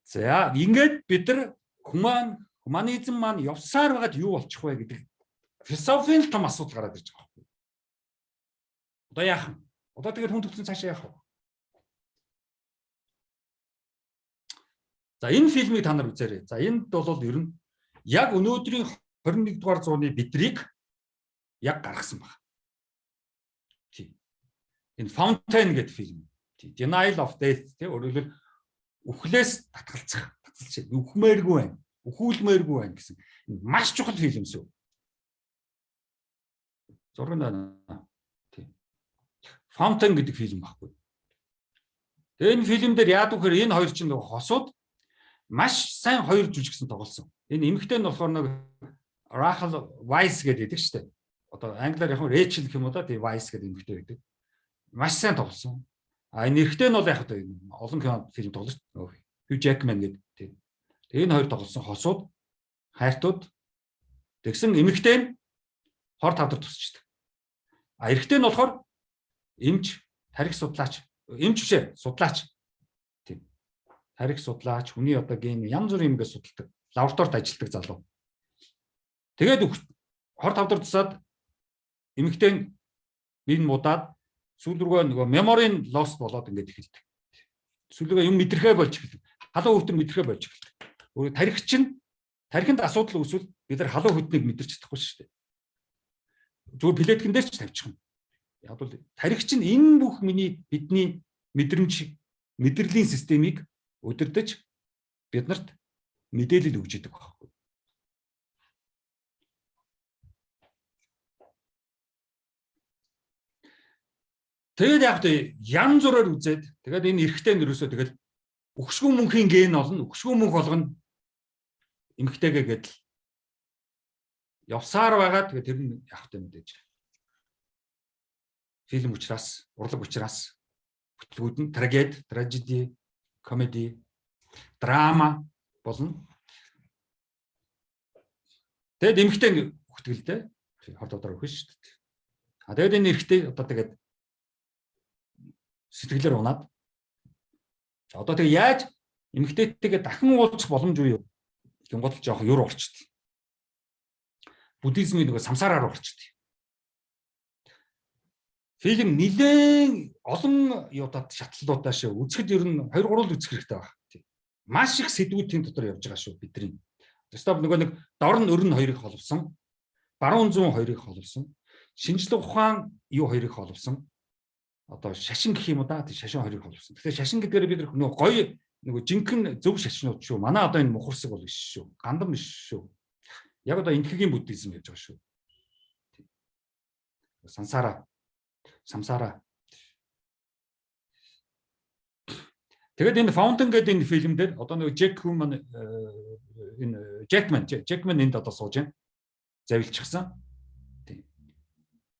Speaker 1: За ингээд бид нар гуманизм маань явсаар байгаад юу болчих вэ гэдэг философийн том асуудал гараад ирж байгаа юм. Одоо яах вэ? Одоо тэгээд хүн төгсөн цаашаа яах вэ? За энэ фильмийг та нар үзээрэй. За энд бол ер нь яг өнөөдрийн 21 дугаар зууны бидрийг яг гаргасан байна. Тийм. Энэ Fountain гэдэг фильм. Тийм. Denial of Death тийм өөрөөр үхлээс татгалцах. Үхмээргүй байна. Үхүүлмээргүй байна гэсэн маш чухал фильм шүү. Зураг байна. Тийм. Fountain гэдэг фильм баггүй. Тэгээ энэ фильм дээр яад вөхөр энэ хоёр чинь хосууд маш сайн хоёр жүжигсэн тоглосон. Энэ эмэгтэй нь болохоор нэг Rachel Weisz гэдэг шүү дээ. Одоо англиар яг Rachel гэх юм уу да тий Weisz гэдэг эмэгтэй байдаг. Маш сайн тоглосон. А энэ эрэгтэй нь бол яг олон фильм тоглож Hugh Jackman гэдэг тий. Тэгээ энэ хоёр тоглосон хосууд хайртууд тэгсэн эмэгтэй нь хор тавдар тусчдаг. А эрэгтэй нь болохоор эмч, тарих судлаач, эмч бишээ, судлаач. Тийм. Тарих судлаач, хүний одоо ген янз бүрийн юмгээ судалдаг, лабораторид ажилладаг залуу. Тэгээд хор тавдар тусаад эмэгтэй нь бие нь мудаад сүүл рүүгээ нөгөө memory loss болоод ингээд эхэлдэг. Сүүл рүүгээ юм мэдрэхээ болж эхэлдэг. Халуун хөтөн мэдрэхээ болж эхэлдэг. Өөрөөр тархинд асуудал үүсвэл бид нар халуун хөтнийг мэдэрч чадахгүй шүү дээ. Зүгээр плеткэн дээр ч тавьчих юм. Яг бол тарих чинь энэ бүх бидний мэдрэлийн системийг удирдах биднэрт мэдээлэл өгж идэг байхгүй. Тэгээд яг янз бүрээр үзээд тэгээд энэ эрэгтэй нэрөөсөө тэгээд өгшгүй мөнхийн ген олно, өгшгүй мөнх болгоно эмэгтэйгээ гэдэл явсаар байгаа. Тэгээд тэр нь явахтай мэдээж. Фильм учраас, урлаг учраас бүтлгүүд нь трагеди, комеди, драма болно. Тэгээд эмэгтэй хөтгөлтэй хор додроо өгөх шүү дээ. А тэгээд энэ эрэгтэй одоо тэгээд сэтгэлээр унаад. Одоо тэг яаж эмэгтэйтэйгээ дахин уулзах боломж уу юу? Гингод жоох юр орчтой. Буддизмын нөгөө самсараар орчтой. Фильм нэлээд олон юудад шатлалуудаа шүү. Үзэхэд ер нь 2-3 л үзэх хэрэгтэй байна. Маш их сэдвүүдийн дотор явж байгаа шүү бидний. Тэстав нөгөө нэг дорн өрн хоёрыг холбосон, баруун зүүн хоёрыг холбосон, шинжлэх ухаан юу хоёрыг холбосон. Одоо шашин гэх юм уу да шашин хоёрыг холбосон. Тэгэхээр шашин гэдгээр бид нөгөө гоё нөгөө жинхэнэ зөв шашнууд шүү. Манай одоо энэ мухарсаг бол биш шүү. Гандан биш шүү. Яг одоо энтхэгийн буддизм явж байгаа шүү. Самсара. Тэгээд энэ Fountain гэдэг энэ фильмдэр одоо нөгөө Jackman энд одоо сууж байна. Завилчихсан.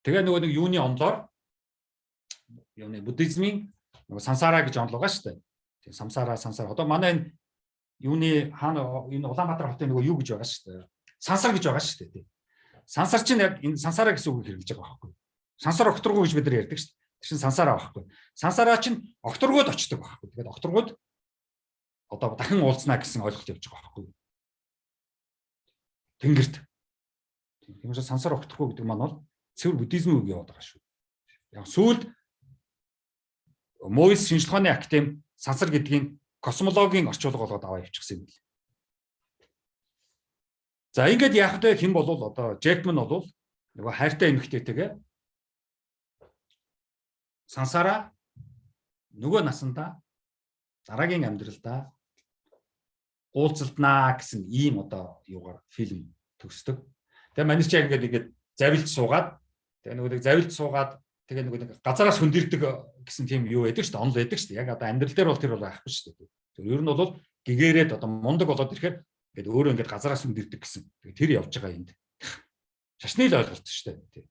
Speaker 1: Тэгээ нөгөө нэг юуны онлоор юуны буддизмын нөгөө сансара гэж онлогоо шүү дээ. Тийм сансара. Одоо манай энэ юуны хаана энэ Улаанбаатар хотын нөгөө юу гэж байгаа шүү дээ. Сансар гэж байгаа шүү дээ. Тийм. Сансар чинь яг энэ сансара гэсэн үг хэрэглэж байгаа байхгүй. Сансар окторгуу гэж бид нар ярьдаг шүү дээ. Тэр чинь сансараа байхгүй. Сансараа чинь окторгууд очдог байхгүй. Тэгээд окторгууд одоо дахин уулзнаа гэсэн ойлголт явж байгаа байхгүй. Тэнгэрт. Тийм учраас сансар окторгуу гэдэг маань бол цэвэр буддизмын үг яваад байгаа шүү. Яг сүүлд Моис шинжлэх ухааны академи сансар гэдгийг космологийн орчуулга болгоод аваа явчихсан юм бэл. За ингээд яах вэ? Хэн болвол одоо Jackman болвол нөгөө хайртай эмэгтэйтэйгээ сансараа нөгөө насандаа дараагийн амьдралдаа уулзалтнаа гэсэн ийм одоо юугаар фильм төгсдөг. Тэгээ манайч яг ингээд завилж суугаад тэгээ нөгөө завилж суугаад тэгээ нөгөө газараас хөндөрдөг гэсэн тийм юу байдаг шүү дээ. Онл байдаг шүү дээ. Яг одоо амьдрал дээр бол тэр бол байхгүй шүү дээ. Тэр ер нь бол гэгээрээд одоо мундаг болоод ирэхээр ингээд өөрөө ингээд газараас хөндөрдөг гэсэн. Тэгээ тэр явж байгаа юм. Шашны л ойлголт шүү дээ.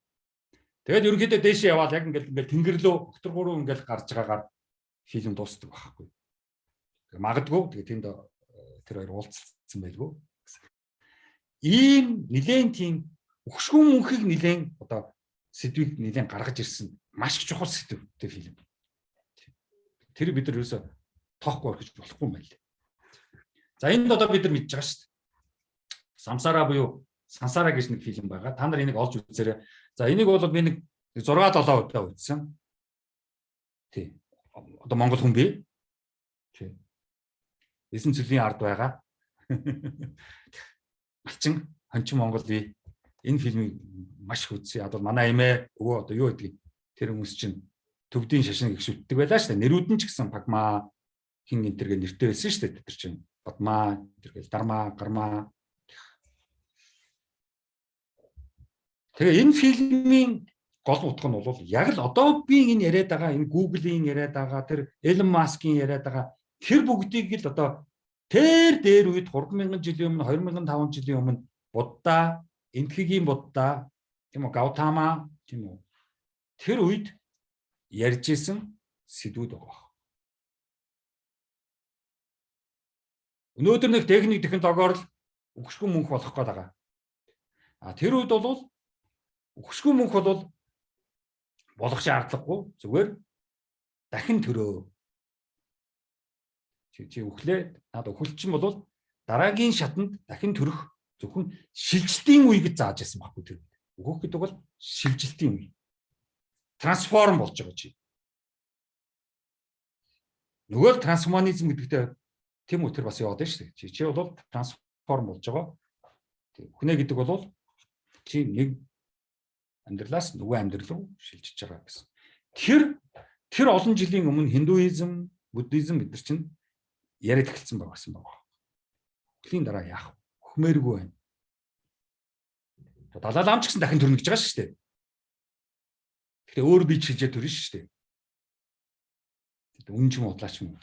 Speaker 1: Тэгээд ерөнхийдөө дээшээ яваад яг ингээд тэнгэр лөө окторгоо ингээд гарч байгаагаар фильм дуусдаг байхгүй. Магадгүй тэгээд тэнд тэр хоёр уулзсан байлгүй. Ийм нэлээд тийм өгшгүй мөнхийг нэлээд одоо сэдвийг нэлээд гаргаж ирсэн маш чухал сэдвтэй фильм. Тэр бид нар ерөөсө тоохгүй орхиж болохгүй юм байна лээ. За энд одоо бид нар мэдж байгаа шүү дээ. Самсара буюу Сансара гэж нэг фильм байгаа. Та нар энийг олж үзээрэй. За энийг бол би нэг 6-7 удаа үзсэн. Тий. Одоо Монгол хүн бий. Тий. 9 цэлийн ард байгаа. Малчин хончин Монгол бий. Энэ фильмийг маш их үзсэн. Одоо манай эмээ өвөө одоо юу гэдгийг тэр хүмүүс чинь төвдийн шашныг их шүтдэг байлаа шүү дээ. Нэрүүд нь ч гэсэн Пагма хин энтергээ нэртэй байсан шүү дээ. Тэр чинь Бадма, тэргээл Дарма, Гарма. Тэгээ энэ фильмийн гол утга нь бол яг л одоо би энэ яриад байгаа энэ Google-ийн яриад байгаа тэр Elon Musk-ийн яриад байгаа тэр бүгдийг л одоо тэр дээр үед 3000 жилийн өмнө 2500 жилийн өмнө Будда, Энтхэгийн Будда, тийм үү, Гаутама, тийм үү. Тэр үед ярьж исэн сэдвүүд байгаа. Өнөөдөр нэг техник технологиор л өгшгүй мөнх болох гээд байгаа. Тэр үед бол өгшгүй мөнх бол болох шаардлагагүй. Зүгээр дахин төрөө. Чи өглөө наад өхөлчин бол дараагийн шатанд дахин төрөх зөвхөн шилжилтийн үе гэж зааж байсан байхгүй тэр. Өгөх гэдэг бол шилжилтийн үе. Трансформ болж байгаа чи. Нөгөө трансформизм гэдэгтэй тийм үү тэр бас яваад байна шүү дээ. Чи бол трансформ болж байгаа. Хүнээ гэдэг бол чи нэг амьдралаас нөгөө амьдрал руу шилжиж байгаа гэсэн. Тэр олон жилийн өмнө Хиндуизм, Буддизм бид нар чинь яриад эхэлсэн байсан байгаа. Өглөөний дараа яах вэ? Хмээргүй байна. Далай лам ч гэсэн дахин төрнө гэж байгаа шүү дээ. Гэхдээ өөр бие чилжээ төрнө шүү дээ. Үнэн ч юм удлаач юм.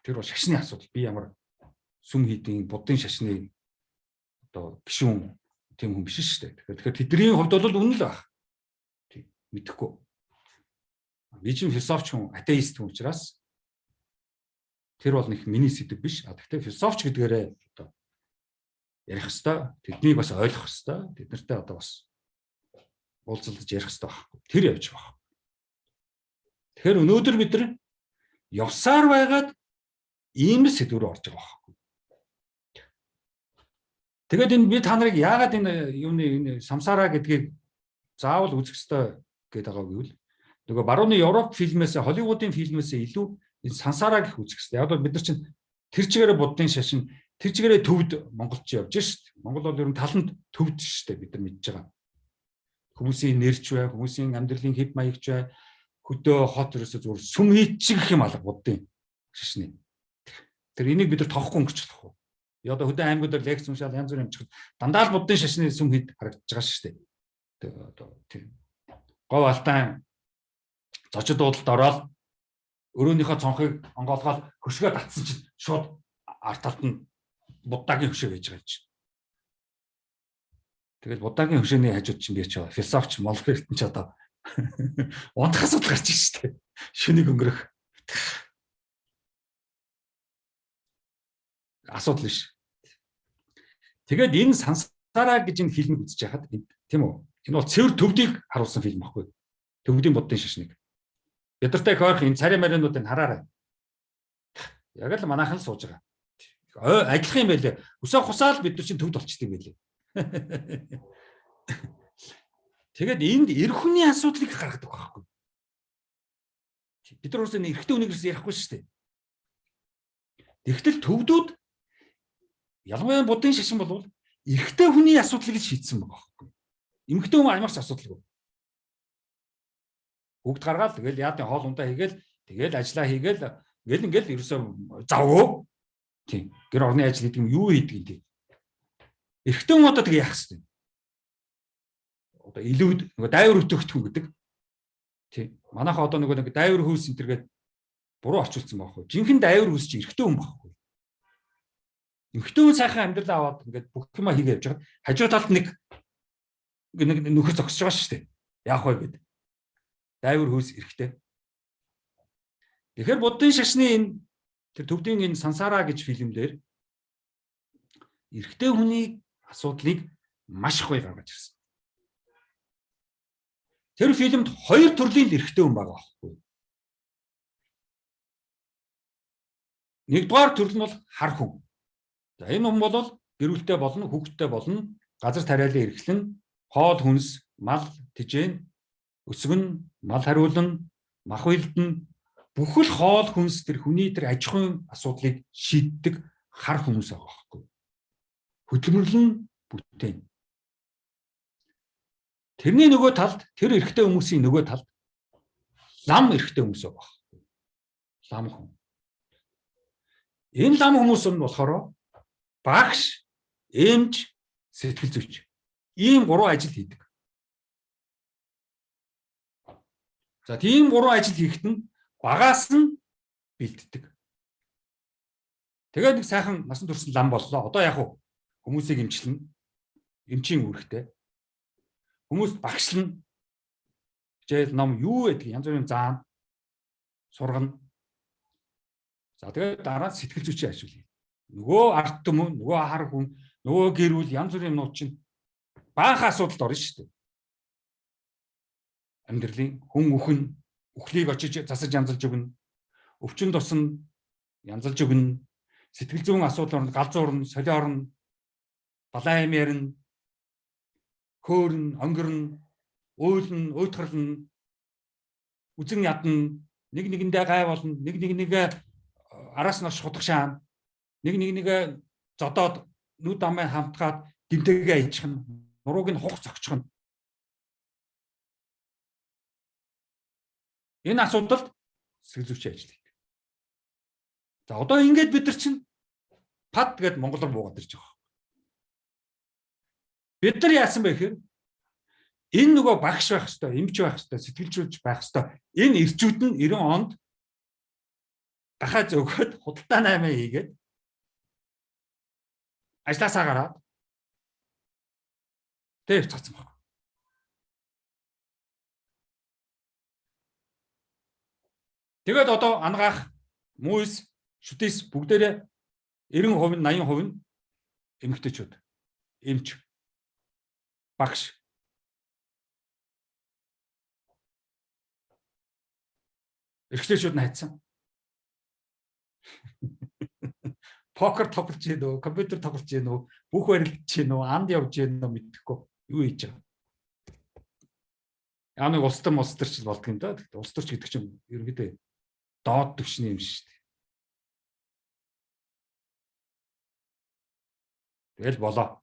Speaker 1: Тэр бол шашны асуудал. Би ямар сүм хийдийн буддын шашны одоо гишүүн тийм хүн биш шүү дээ. Тэгэхээр тэдний хувьд бол үнэн л баг. Тийм мэдэхгүй. Би ч философч хүн, атеист хүн учраас тэр бол нэг миний сэдв биш. Гэхдээ философч гэдгээрээ одоо ярих хэвээр тэднийг бас ойлгох хэвээр тэд нартай одоо бас уулзалж ярих хэвээр байхгүй. Тэр явж байгаа. Тэгэхээр өнөөдөр бид нар явсаар байгаад ийм сэдв рүү орж байгаа байхгүй. Тэгээд энэ би та нарыг яагаад энэ юуны энэ самсараа гэдгийг заавал үзэх ёстой гэдэг байгаа гэвэл нөгөө барууны Европ фильмээс, Холливуудын фильмээс илүү энэ сансараа гэх үзэх ёстой. Яг бол бид нар чинь тэр чигээрээ буддын шашин, тэр чигээрээ төвд монголч явж шít. Монгол бол ер нь таланд төвд шít бид нар мэдж байгаа. Хүмүүсийн нэрч бай, хүмүүсийн амьдралын хэв маягч бай, хөдөө хот ерөөсөө зүгээр сүм хийчих гэх юм алга буддын шашны. Тэр энийг бид нар тоохгүй өнгөч болохгүй. Одоо хөдөө аймагуудаар лекц уншаал янз бүрийн амжихад дандаа л буддын шашны сүм хэд харагдаж байгаа шүү дээ. Одоо тийм. Гов алдаан зочид дуудалд ороод өрөөнийхөө цонхыг онгоолгоод хөшгөө татсан чинь шууд арт талд нь буддагийн хөшөө байж байгаа чинь. Тэгэл буддагийн хөшөөний хажууд чинь би ч философч молберт нь ч одоо унтах асуудал гарч ирж шүү дээ. Шүнийг өнгөрөх асуудал биш. Тэгээд энэ сансараа гэж энэ фильмийг үзэж байхад тийм үү? Энэ бол цэвэр төвдийг харуулсан фильм баггүй. Төвдийн буддын шашныг. Бид нартай хойрох энэ царай маринуудыг хараарай. Яг л манайхан сууж байгаа. Ажиллах юм байлээ. Өсөө хусаал бид нар чинь төвд болчтой юм байлээ. Тэгээд энд эр хүний асуудлыг гаргадаг байхгүй. Бид нар өөрсдөө эрэгтэй хүнийгээс ярихгүй шүү дээ. Тэгтэл төвдүүд ялангуяа буддын шашин бол эрэгтэй хүний асуудлыг шийдсэн байгаа байхгүй. Эмэгтэй хүн ямар ч асуудалгүй. Бүгд гаргаад тэгэл яадын хоол ундаа хийгээл тэгэл ажиллаа хийгээл ингээл ерөөсөө завгүй. Тийм. Гэр орны ажил гэдэг юм юу хийдэг юм тий. Эрэгтэй хүн одоо тэг яах вэ? Одоо илүү нөгөө дайвар өтөгтөн гэдэг. Тий. Манайхаа одоо нөгөө нэг дайвар хүйс энтергээд буруу орчуулсан байхгүй. Жинхэнэ дайвар хүйс чи эрэгтэй хүн байхгүй. Эмэгтэй хүн сайхан амьдрал аваад ингээд бүх юма хийгээ явж байгаа. Хажуу талд нэг нөхөр зогсож байгаа шүү дээ. Яах вэ гэд. Дайвар хүйс эрэгтэй. Тэгэхээр буддын шашны энэ тэр төвдийн энэ сансараа гэж фильмдэр эрэгтэй хүний асуудлыг маш их гоё гаргаж ирсэн. тэр фильмд хоёр төрлийн эрэгтэй хүн байгаа байхгүй. Нэгдүгээр төрөл нь бол хар хүн. За энэ хүн бол гэр бүлтэй болно, хүүхэдтэй болно, газар тариалан эрхлэн, хоол хүнс, мал тижээн, өсгөн, мал хариулан, мах уйлдан бүхэл хоол хүнс тэр хүний тэр аж ахуйн асуудлыг шийддэг хар хүмүүс байгаа байхгүй. Хөдөлмөрлөн бүтээн. Тэрний нөгөө талд тэр эрэгтэй хүмүүсийн нөгөө талд лам эрэгтэй хүмүүс байгаа байхгүй. Лам хүн. Энэ лам хүмүүс нь болохоор багш, эмч, сэтгэл зүйч. Ийм гурван ажил хийдэг. За тийм гурван ажил хийхэд нь багаас нь бэлддэг. Тэгээд нэг сайхан насан турш лам боллоо. Одоо яг хүмүүсийг эмчлэн, эмчийн үүрэгтэй. Хүмүүс багшлна. Хичээл ном юу гэдэг янз бүрийн заан сургана. За тэгээд дараа сэтгэл зүйчийн ажил хий. Нөгөө ард түмэн, нөгөө хар хүн, нөгөө гэр бүл янз бүрийн юмнууд чинь баахан асуудалд орно шүү дээ. Амьдралын хүн өхөн, өхлийг очиж засаж янзалж өгнө. Өвчин тусна янзалж өгнө. Сэтгэл зүйн асуудал орно, галзуурна, солиорно, балаан юм ярина, хөөрн, онгирн, уйлн, уйтгарлна, үзэн ядна, нэг нэгэндээ гай болно, нэг нэгээ араас нь шудах шаана, нэг нэгээ зодоод нүд амын хамтгаад гимтэйгээ ичхнэ, нурууг нь хух зогчхно. Энэ асуудалд сэтгэл зүйчийн ажил хийдэг. За одоо ингэж бид нар чинь пад гэд монголоор буугаад ирж байгаа. Бид нар яасан бэ гэхээр энэ нөгөө багш байх хэвээр, эмч байх хэвээр, сэтгэлжүүлж байх хэвээр энэ ирчүүд нь 90 онд дахиад зөвгөөд худалдаа 8 хийгээд ажлаасаа гараад тэр цацсан байна. Тэгээд одоо ангаах мүйс, шүтэс бүгдээрээ 90%, 80% эмэгтэйчүүд, эмч, багш. Эрхлэгчүүд нь хайцсан. Покер тоглож гин үү, компьютер тоглож гин үү, бүх барилдаж гин үү, анд явж гин үү мэдэхгүй юу хийж байгаа. Яа нэг улс төрч болдго юм да. Улс төрч гэдэг чинь ерөнхийдөө доод түвшний юм шүү дээ. Тэгэл болоо.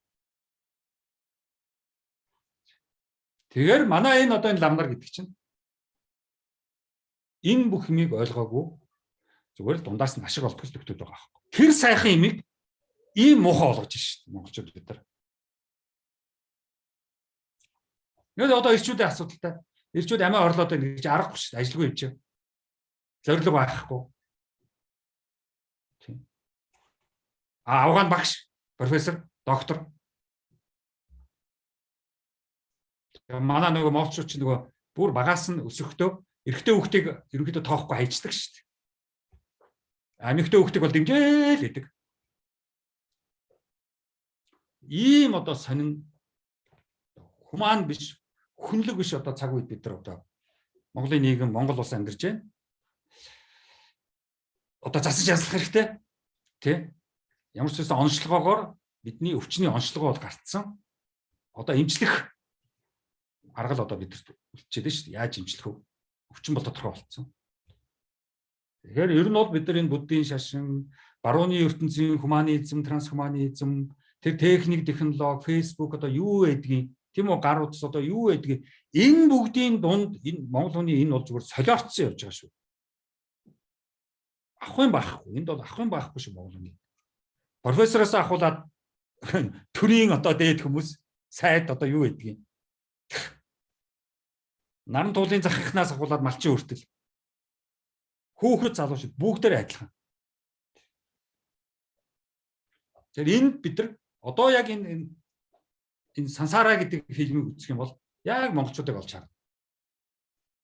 Speaker 1: Тэгэхээр манай энэ одоо энэ ламнар гэдэг чинь энэ бүх юмыг ойлгоогүй зүгээр л дундаас нь ашиг олдох төгтөд байгаа байхгүй. Тэр сайхан юмыг ийм муухай болгож шүү дээ монголчууд бид нар. Нэг одоо ирчүүдийн асуудалтай. Ирчүүд амиа орлоод байна гэж аргагүй шүү дээ. Ажилгүй юм чинь. Зорилго байхгүй. Тийм. Афган багш, профессор, доктор. Манай нөгөө монголчууд чинь нөгөө бүр багаас нь өсөхдөө эрэгтэй хүүхдийг ерөнхийдөө тоохгүй хайчдаг шүү дээ. Эмэгтэй хүүхдийг бол дэмжээл гэдэг. Ийм одоо сонин хуман биш, хүнлэг биш одоо цаг үед бид нар одоо Монголын нийгэм, Монгол улс амьдарч байна. Одоо засаж яслах хэрэгтэй. Тэ? Ямар ч байсан онцлогоогоор бидний өвчний онцлогоо бол гартсан. Одоо эмчлэх арга л одоо бидэрт үлдчихэд шүү дээ. Яаж эмчлэх вэ? Өвчин бол тодорхой болсон. Тэгэхээр ер нь бол бид нар энэ буддийн шашин, барууны ертөнцийн хуманизм, трансхуманизм, тэр техник, технологи, фейсбુક одоо юу байдгийг, тийм үү гар утас одоо юу байдгийг энэ бүгдийн дунд энэ Монгол хүний энэ бол зүгээр солиорцсон явж байгаа шүү. Ахгүй байхгүй. Энд бол ахгүй байхгүй шүү Монгол хүний. Профессороос ахуулаад төрийн одоо дээд хүмүүс сайд одоо юу байдгийг. Наран туулын захихнаас ахуулаад малчин хүртэл хүүхэд залуучууд бүгдээр адилхан. Тэгэхээр энд бид нар одоо яг энэ сансараа гэдэг фильмийг үзэх юм бол яг монголчуудыг олж харна.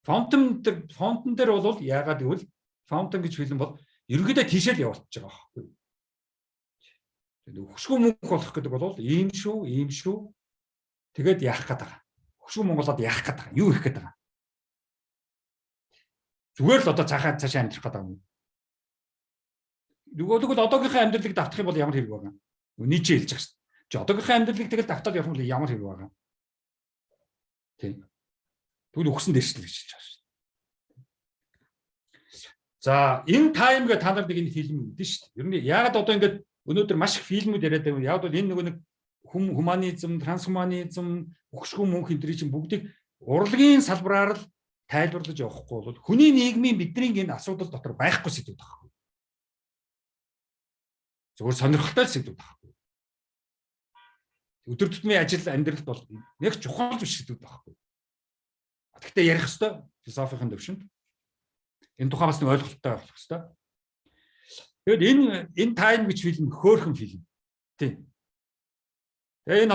Speaker 1: Фонтон дээр бол яагаад гэвэл Фонтон гэж фильм бол ерөнхийдөө тийшээ л явуулчихж байгаа байхгүй. Хөшгөө мөнгө болох гэдэг бол ийм шүү. Тэгээд яах гээд байгаа. Хөшгөө Монголоод яах гээд байгаа. Юу хийх гээд байгаа. Зүгээр л одоо цаашаа амьдрах гэдэг юм. Нөгөө одоогийнхаа амьдралыг давтах юм бол ямар хэрэг байгаа? Нийчээ хэлж байгаа шүү дээ. Чи одоогийнхаа амьдралыг тэгэл давтаад явах юм бол ямар хэрэг байгаа? Тийм. Тэгвэл өгсөн дэвшил гэж хэлж байгаа шүү дээ. За, In Time гэх та нар нэг энэ фильм үзсэн шүү дээ. Ер нь яагаад одоо ингэж өнөөдөр маш их фильмүүд яриад байгаа юм. Яг бол энэ нөгөө нэг хуманизм, трансхуманизм, өгшгөн мөнх энэ чинь бүгдийг урлагийн салбараар л тайлбарлаж явахгүй бол хүний нийгмийн бидний энэ асуудал дотор байхгүй сэдвүүд байхгүй. Зөвхөн сонирхолтой сэдвүүд байхгүй. Өдөр тутмын ажил амьдралд бол нэг чухал биш сэдвүүд байхгүй. Гэхдээ ярих хэвээр философийн төвшөнд энэ тухай бас нэг ойлголттой болох хэвээр. Тэгэд энэ Time гэж фильм хөөрхөн фильм. Тийм. Тэгээ энэ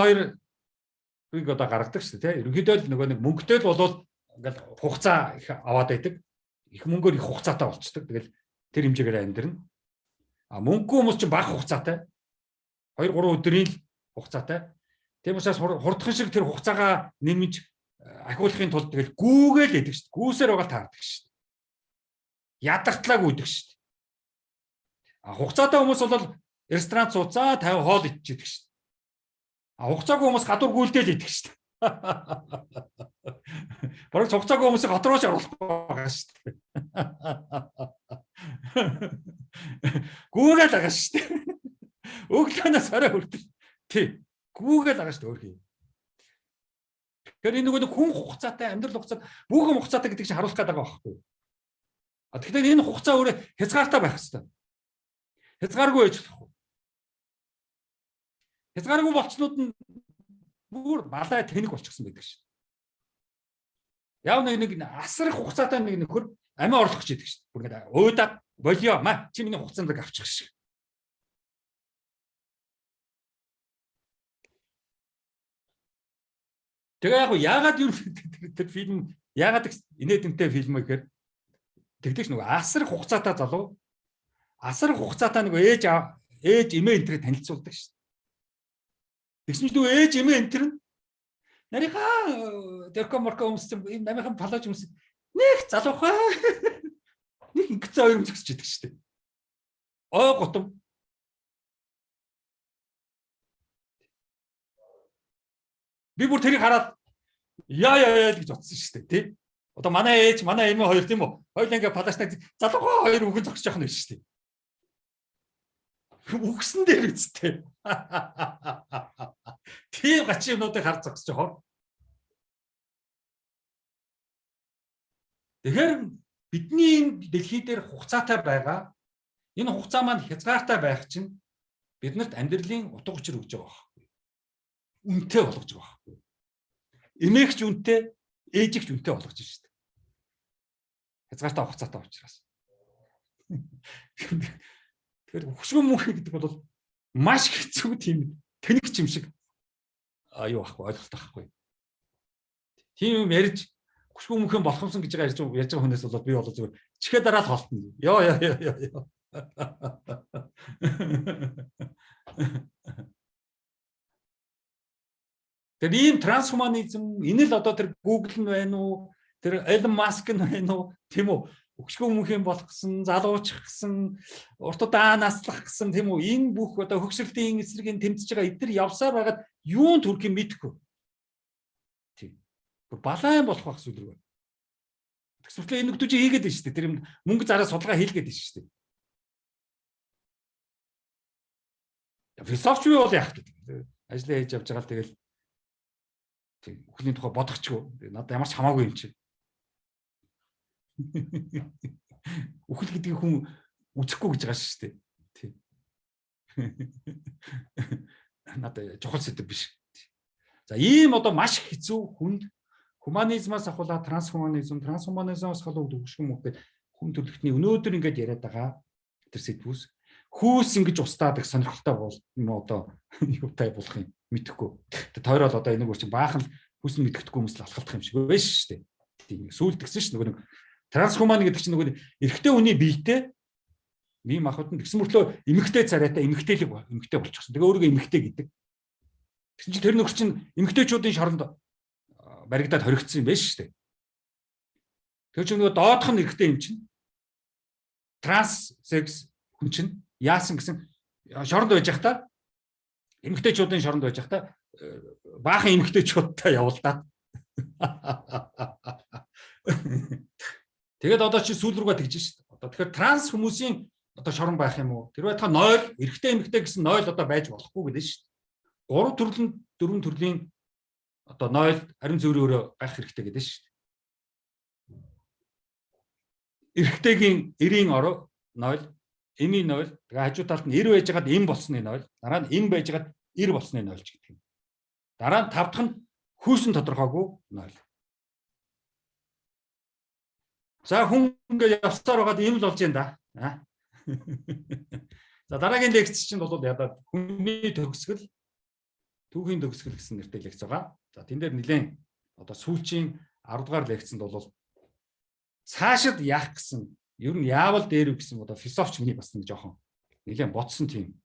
Speaker 1: хоёрыг одоо гаргадаг шүү дээ. Ерөнхийдөө л нөгөө нэг мөнгөтэй л болвол ингээл хугацаа их аваад байдаг. Их мөнгөөр их хугацаатай болцдог. Тэгэл тэр хэмжээгээр амьдрна. А мөнгөгүй хүмүүс чинь бага хугацаатай. 2-3 өдрийн л хугацаатай. Тийм учраас хурдхан шиг тэр хугацаагаа нэмж ахиулахын тулд тэгэл гүүгээл идэг шүү дээ. Гүүсээр байгаа таардаг шүү дээ. Ядартлаа гүйдэг шүү дээ. А хугацаатай хүмүүс бол ресторан цуцаа 50 хоол идчихэдэг шүү дээ. А хугацаагүй хүмүүс гадуур гүйлдээл идэг шүү дээ. Бараг хугацаагүй хүмүүсийг хот руу оруулах байгаа шүү дээ. Гүүгээл байгаа шүү дээ. Өглөөнөөс орой хүртэл тий гүүгээл байгаа шүү дээ өөрхий. Тэгэхээр энэ нөгөө хүн хугацаатай амьдрал хугацаа бүх хугацаатай гэдэг чинь харуулах гэдэг байгаа байхгүй юу? А тэгэхээр энэ хугацаа өөрөө хязгаартай байх хэрэгтэй. Хязгааргүй байж болохгүй. Хязгааргүй болцнууд нь бүр балай тэнэг болчихсон байдаг шүү дээ. Яв нэг асар их хугацаатай нэг нөхөр амиа орлох гэж идэг шүү дээ. Бүр ингээд өөдөө болио маа чи миний хугацаанд авчих шиг. Тэгээ яагаад юу тэр фильм яагаад инээдэмтэй фильм гэхээр тэгдэж нөгөө асар их хугацаатай залуу асар их хугацаатай нөгөө ээж эмээ энтрээ танилцуулдаг шүү дээ. Тэгсэн чинь нөгөө ээж эмээ энтер нь нарийнхаа тэркоморко өмссөн юм намайхан палаж өмссөн нэг залуухаа нэг ингэцээ хоёр өмсөж идэг шүү дээ. Ой готом. Би бүр тэрийг хараад яа гэж утсан шүү дээ тий. Одоо манай ээж, манай эмээ хоёр тийм үү? Хоёул ингээ палаштай залуугаа хоёр үгэн зогсож явах нь шүү дээ. Үгсэн дээр үсттэй. Тийм гачи юмнуудыг харж зогсож явах. Тэгэхээр бидний энэ дэлхий дээр хугацаатай байгаа. Энэ хугацаа маань хязгаартай байх чинь биднэрт амьдралын утга учир өгж байгаа байхгүй. Үнэтэй болгож байгаа байхгүй. Эмээгч үнэтэй, ээжигч үнэтэй болгож байна шүү дээ. Хязгаартай хугацаатай учраас. Тэгэхээр хөшгөн мөнх гэдэг бол маш хэцүү тийм тэнэг юм шиг юу ахгүй ойлголт байхгүй. Тийм юм ярьж хөшгөн мөнх болохсон гэж ярьж байгаа хүнээс бол би бол зүгээр чихээ дараа л холтно. Йоо. Тэр ийм трансхуманизм энэ л одоо тэр Google нь байна уу? Тэр Elon Musk нь байна уу? Тийм үү? Өгшгөн мөнхийн болох гэсэн, залуучих гэсэн, урт удаа наслах гэсэн тийм үү? Энэ бүх одоо хөгшрөлтийн эсрэгийн тэмцэж байгаа эдгээр явсаар байгаад юунд хүрэх юм мэдэхгүй. Тийм. Балаан болох байх зүйл рүү. Тэгсвэрлээ энэ нөхдөө чи хийгээд байна шүү дээ. Тэр юм мөнгө зараа судалгаа хийлгээд байна шүү дээ. Философч юу бол яах вэ? Ажлаа хийж явж байгаа л тэгэл бүхний тухай бодохчгүй. Надад ямар ч хамаагүй юм чи. Үхэл гэдгийг хүн үзэхгүй гэж байгаа шүү дээ. Тийм. Надад чухал сэдв биш. За ийм одоо маш хэцүү хүнд хуманизмаас ахуулаад трансхуманизмаас ахуулаад өгшгөн мөхөд хүн төрлөختний өнөөдөр ингээд яриад байгаа тэр сэдвүүс хүүс ингэж устаад их сонирхолтой бол одоо юутай болох юм мэдэхгүй. Тэр тойрол одоо энийг үрчин баахан хүс нь мэдгэдэггүй хүмүүс л алхалдах юм шиг байна шүү дээ. Тийм сүулдгсэн шүү нөгөө нэг трансхуман гэдэг чинь нөгөө эрэгтэй хүний биетэй ийм ахуйд нь тэгсэн мөртлөө эмэгтэй царайтай эмэгтэй болчихсон. Тэгээ өөрийгөө эмэгтэй гэдэг. Тэгсэн чинь тэр нөхөр чинь эмэгтэйчүүдийн шоронд баригдаад хоригдсон юм байна шүү дээ. Тэр чинь нөгөө доодох нь эрэгтэй юм чинь. Транссекс хүн чинь яасан гэсэн шоронд байж захта эмэгтэйчүүдийн шоронд байж захта баахан эмэгтэйчүүдтэй явуулдаа. Тэгээд одоо чи сүүл рүүгээ тэгж шít. Одоо тэгэхээр транс хүмүүсийн одоо шорон байх юм уу? Тэр байтугай нойл эрэгтэй эмэгтэй гэсэн нойл одоо байж болохгүй гэдэг шít. 4 төрлийн одоо нойл харин зөөрөөрөө гах хэрэгтэй гэдэг шít. Эрэгтэйгийн эрийн ороо нойл, эмийн нойл, тэгээ хажуу талд нь эр байж байгаад эм болсны нойл, дараа нь эм байж байгаад эр болсны нойл ч гэдэг юм. Дараа нь 5 дахь нь хүйсэн тодорхойгүй нойл. За хүн ингээд явцаар байгаад ийм л болж байна да. За дараагийн лекц чинь бол ядаад хүний төгсгөл, түүхийн төгсгөл гэсэн нэртэй лекц байгаа. За тэн дээр нэлээд одоо сүүлчийн 10 дугаар лекцэнд бол цаашид яах гэсэн ер нь яавал дээр үү гэсэн одоо философч миний бас нэг жоохон нэлээд бодсон тийм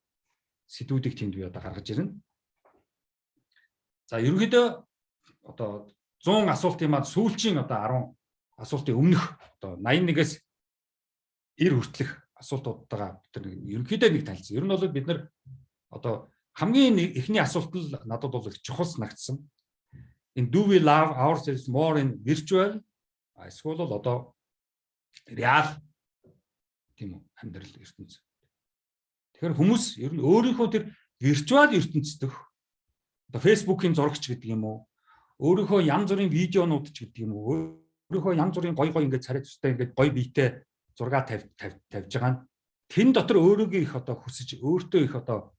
Speaker 1: сэдвүүдийг тэнд би одоо гаргаж ирнэ. За ерөнхийдөө одоо 100 асуултын маань сүүлчийн одоо 10 асуултын өмнөх одоо 81-ээс 90 хүртэлх асуултуудтайгаа бид ерөнхийдөө нэг танилцсан. Ер нь бол бид нар одоо хамгийн эхний асуулт нь надад бол их чухал санагдсан. In do we love ourselves more in virtual? Эсвэл бол одоо реал тийм үү амьдрал ертөнц. Тэгэхээр хүмүүс ер нь өөрийнхөө тэр виртуал ертөнцийн одоо Facebook-ийн зурагч гэдэг юм уу? Өөрийнхөө янз бүрийн видеонууд ч гэдэг юм уу? Өөрийнхөө янз бүрийн гой ингээд царай цустай ингээд гой биетэй зураг тавьж байгаа нь тэн дотор өөрийгөө их одоо хүсэж өөртөө их одоо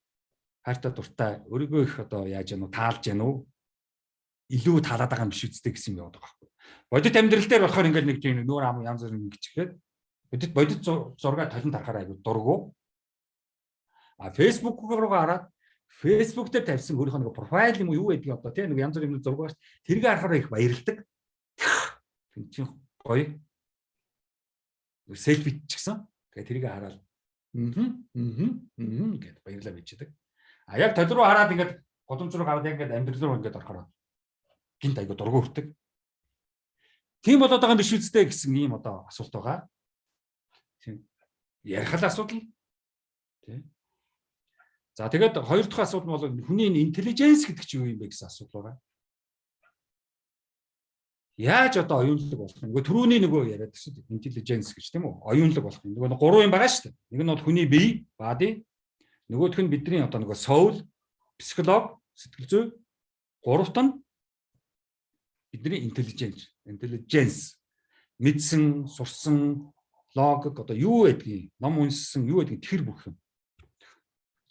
Speaker 1: хайртай дуртай өөрийгөө их одоо яаж яануу таалж яануу илүү таалаад байгаа юм биш үстэй гэсэн юм яваад байгаа байхгүй. Бодит амьдрал дээр болохоор ингээд нэг тийм нүүр ам янз бүрийн ингэж ихэд бодит зураг талент харахаар айгу дургу. А Facebook руу хараад Facebook дээр тавьсан өөрийнхөө нэг профайл юм уу юу гэдэг одоо тийм нэг янз бүрийн зураг байна. Тэргээ харахаар их баярлдаг. Тин чинь гоё. Селфи ч гэсэн. Тэгээ тэрийг хараад гэд баярлаа бичдэг. А яг тал руу хараад ингээд голомж руу гараад яг ингээд амьдрал руу ингээд орохоор гинт айгу дургу хүрдэг. Тийм болоод байгаа юм биш үстэй гэсэн ийм одоо асуулт байгаа. Тийм. Ярих л асуудал. Тийм. За тэгээд хоёр дахь асуулт нь бол хүний интеллиженс гэдэг чинь юу юм бэ гэсэн асуудал байгаа. Яаж одоо оюунлаг болох юм? Нөгөө түрүүний нөгөө яриад шүү дээ. Интеллиженс гэж тийм үү? Оюунлаг болох юм. Нөгөө гурван юм байгаа шүү дээ. Нэг нь бол хүний бие, body. Нөгөөх нь бидний одоо нөгөө soul, психолог, сэтгэл зүй. Гуравт нь бидний интеллиженс. Мэдсэн, сурсан, логик одоо юу гэдгийг, ном уншсан, юу гэдгийг тэр бүх юм.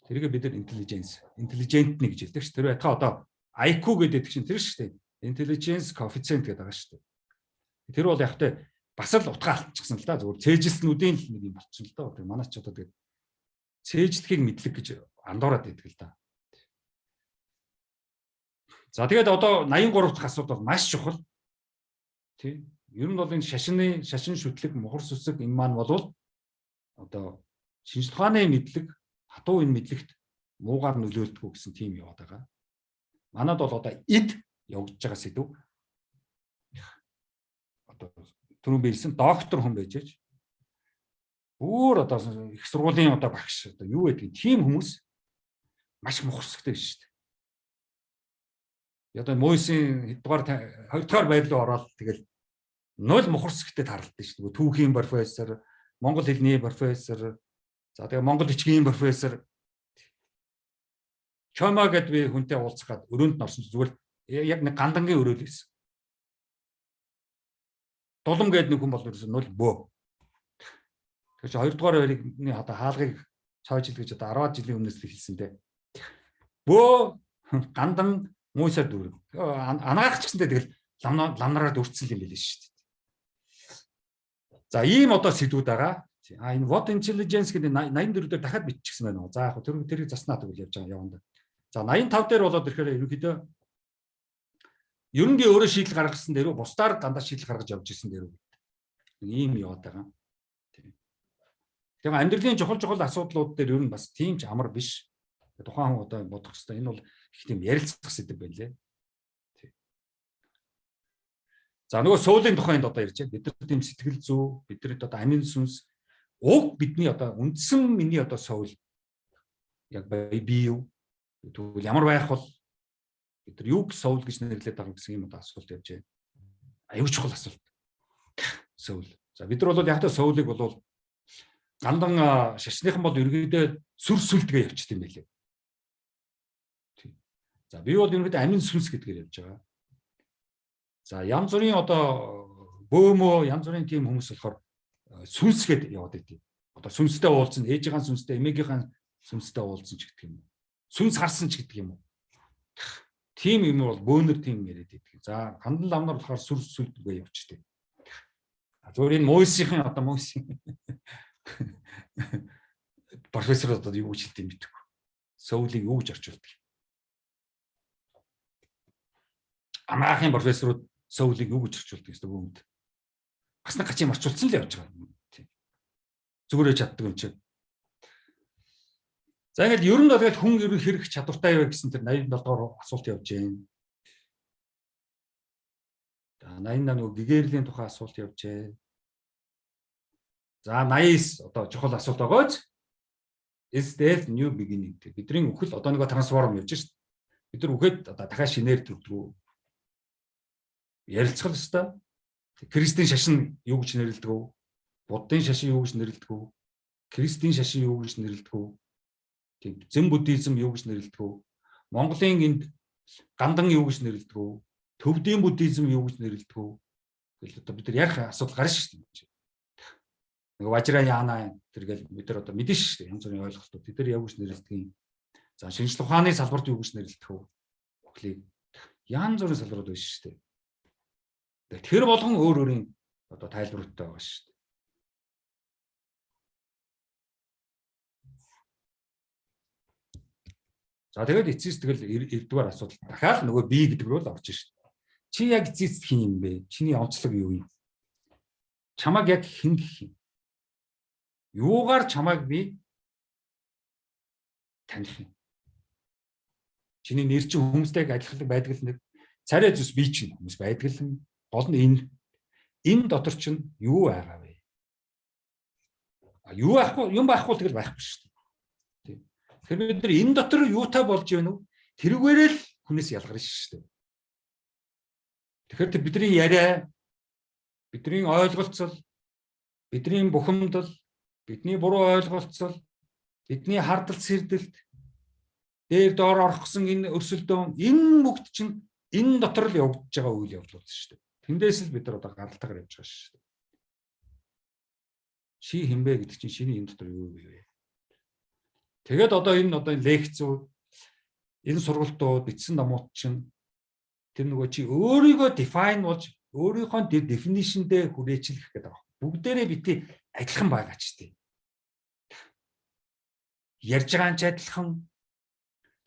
Speaker 1: Тэрийг бид нар интеллижент нэг гэж хэлдэг шүү. Тэр байтугай одоо IQ гэдэг чинь тэр шүү дээ. Intelligence coefficient гэдэг байгаа шүү дээ. Тэр бол яг тэ бас л утгаа алдчихсан л да. Зөвхөн цээжилснүүдийн л нэг юм болчихсон л да. Тэр манай ч одоо тэгээд цээжлэхийг мэдлэг гэж андуураад байдаг л да. За тэгээд одоо 83 дахь асуудал бол маш чухал. Тий. Ер нь бол энэ шашин шүтлэг, мухар сүсэг энэ маань бол одоо шинжлэх ухааны мэдлэг, хатуу энэ мэдлэгт муугаар нөлөөлдөг гэсэн тийм яваад байгаа. Манад бол одоо эд явагдаж байгаа сэдв. Одоо түрүүн биелсэн доктор хүн байж аж. Бүр одоо их сургуулийн одоо багш одоо юу гэдэг тийм хүмүүс маш мухарсагтай шүү дээ. Одоо Мойсийн хэдгээр 2 дугаар байрлал ороод тэгэл 0 мухарсагтай таралдсан шүү дээ. Түүхийн профессор, монгол хэлний профессор, за тэгээ монгол бичгийн профессор Чома гэд би хүнтэй уулзахад өрөөнд нь орсон зүгээр яг нэг гандангийн өрөөл байсан. Дулам гэдэг нэг хүн бол ерөөсөө 0 бөө. Тэгэхээр 2 дугаар байрны одоо хаалгыг цааш жил гэж одоо 10 жилийн өмнөөс хэлсэн дээ. Бөө гандан муйсаар дүүрэг. Анаагч гэсэндээ тэгэл ламнараар дүүрцсэн юм билээ шүү дээ. За ийм одоо сэдвүүд байгаа. Энэ what intelligence гэдэг 84 дээр дахиад биччихсэн байна уу? За яг тэрийг заснаа тэгвэл явж байгаа яванда. За 85 дээр болоод ирэхээр ерөнхийдөө ерөнгийн өөрөө шийдэл гаргасан дээр бусдаар дандаа шийдэл гаргаж явж исэн дээр ийм яваад байгаа. Тэгээ амьдралын чухал асуудлууд дээр ер нь бас тийм ч амар биш. Тухайн хүн одоо бодох хэрэгтэй. Энэ бол их тийм ярилцах сэдв байна лээ. За нөгөө суулийн тухайд одоо ярьж байна. Бид нар тийм сэтгэл зүй, биднэрт одоо амин сүнс уг бидний одоо үндсэн миний одоо соул яг би юу? Тэгвэл ямар байх бол бид нар юг соул гэж нэрлэдэг байгаа гэсэн юм одоо асуулт явж байна. Аюул чухал асуулт. Соул. За бид нар бол яг та соулыг бол гандан шашныхан бол ерөөдөө сүр сүлдгээ явчихд юм байлээ. За би бол ерөөдөө амин сүнс гэдгээр явж байгаа. За янз бүрийн одоо бөөмөө янз бүрийн тийм хүмүүс болохоор сүнсгээд яваад байдгийг. Одоо сүнстэй уулзсан, ээжийн сүнстэй, эмээгийнхэн сүнстэй уулзсан ч гэдэг юм уу. Сүнс харсан ч гэдэг юм уу. Тийм юм бол бөөнөр тийм яриад байдаг. За хандан ламнаар болохоор сүр сүлдгээ явчихдаг. Зүгээр энэ Мойсийн одоо Мойсийн профессор одоо юу гэж хэлдэг юм бэ? Соулийг юу гэж орчуулдаг? Амаахын профессорууд соулийг юу гэж орчуулдаг гэсэн бөөмд. Бас нэг гачийн орчуулсан л явж байгаа юм. Зүгээрээ чаддаг юм чи. За ингээд ер нь бол хүн ер нь хэрэг чадвартай вэ гэсэн тэр 87 дугаар асуулт явж байна. За 88 нөгөө гэгэрлийн тухай асуулт явж байна. За 89 одоо чухал асуулт байгааз. Is there new beginning? Бидний үхэл одоо нэг трансформ явж шít. Бид нар үхээд одоо дахиад шинээр төрдөг. Ярилцгал өстой. Христийн шашин юу гэж нэрлэдэг вэ? Буддын шашин юу гэж нэрлэдэг вэ? Христийн шашин юу гэж нэрлэдэг вэ? Тийм зэн буддизм юу гэж нэрлэдэг вэ? Монголын энд гандан юу гэж нэрлэдэг вэ? Төвдийн буддизм юу гэж нэрлэдэг вэ? Тэгэл одоо бид нар ярих асуудал гарна шүү дээ. Нэг Важраяна тэргээл бид нар одоо мэдэн шүү дээ. Янз бүрийн ойлголтууд бид нар яг гэж нэрлэдэг юм. За шинжлэх ухааны салбарт юу гэж нэрлэдэг вэ? Бүхлийг янз бүрийн салбарууд байна шүү дээ. Тэр болгон өөр өөрийн одоо тайлбаруудтай байгаа шүү дээ. За тэгээд эцэс тэгэл 9-р асуудал дахиад нөгөө би гэдэг рүү л орж шүү дээ. Чи яг эцэс хин юм бэ? Чиний онцлог юу юм? Чамаг яг хин гэх юм? Юугаар чамайг би таних юм? Чиний нэр чинь хүмүүстэй адилхан байдаг л нэг царай зүс би чинь хүмүүс байдаг л гол нь энэ дотор чинь юу байгаа вэ? Юу байхгүй юм байхгүй тэгэл байхгүй шүү дээ. Тэгэхээр бид нар энэ дотор юутай болж байна вэ? Тэрүүгээрээ л хүнээс ялгарна шүү дээ. Тэгэхээр бидний яриа, бидний ойлголцол, бидний бухимдал, бидний буруу ойлголцол, бидний хардал сэрдэлт, дээр доор орхсон энэ өрсөлдөөн, энэ бүгд чинь энэ дотор л явагдаж байгаа үйл явдал болж шүү дээ. Тэндээс л бид нар одоо гаралтайгаар явж байгаа шүү дээ. Чи хинбэ гэдэг чинь шиний энэ дотор юу вэ? Тэгээд одоо энэ лекцүүд, энэ сургалтууд, бичсэн номууд чинь тэр нөгөө чи өөрийгөө define болж, өөрийнхөө definition-д хүрээчлэх гэдэг байна. Бүгдээрээ бити адилхан байгаа ч тийм. Ярьж байгаа нь ч адилхан,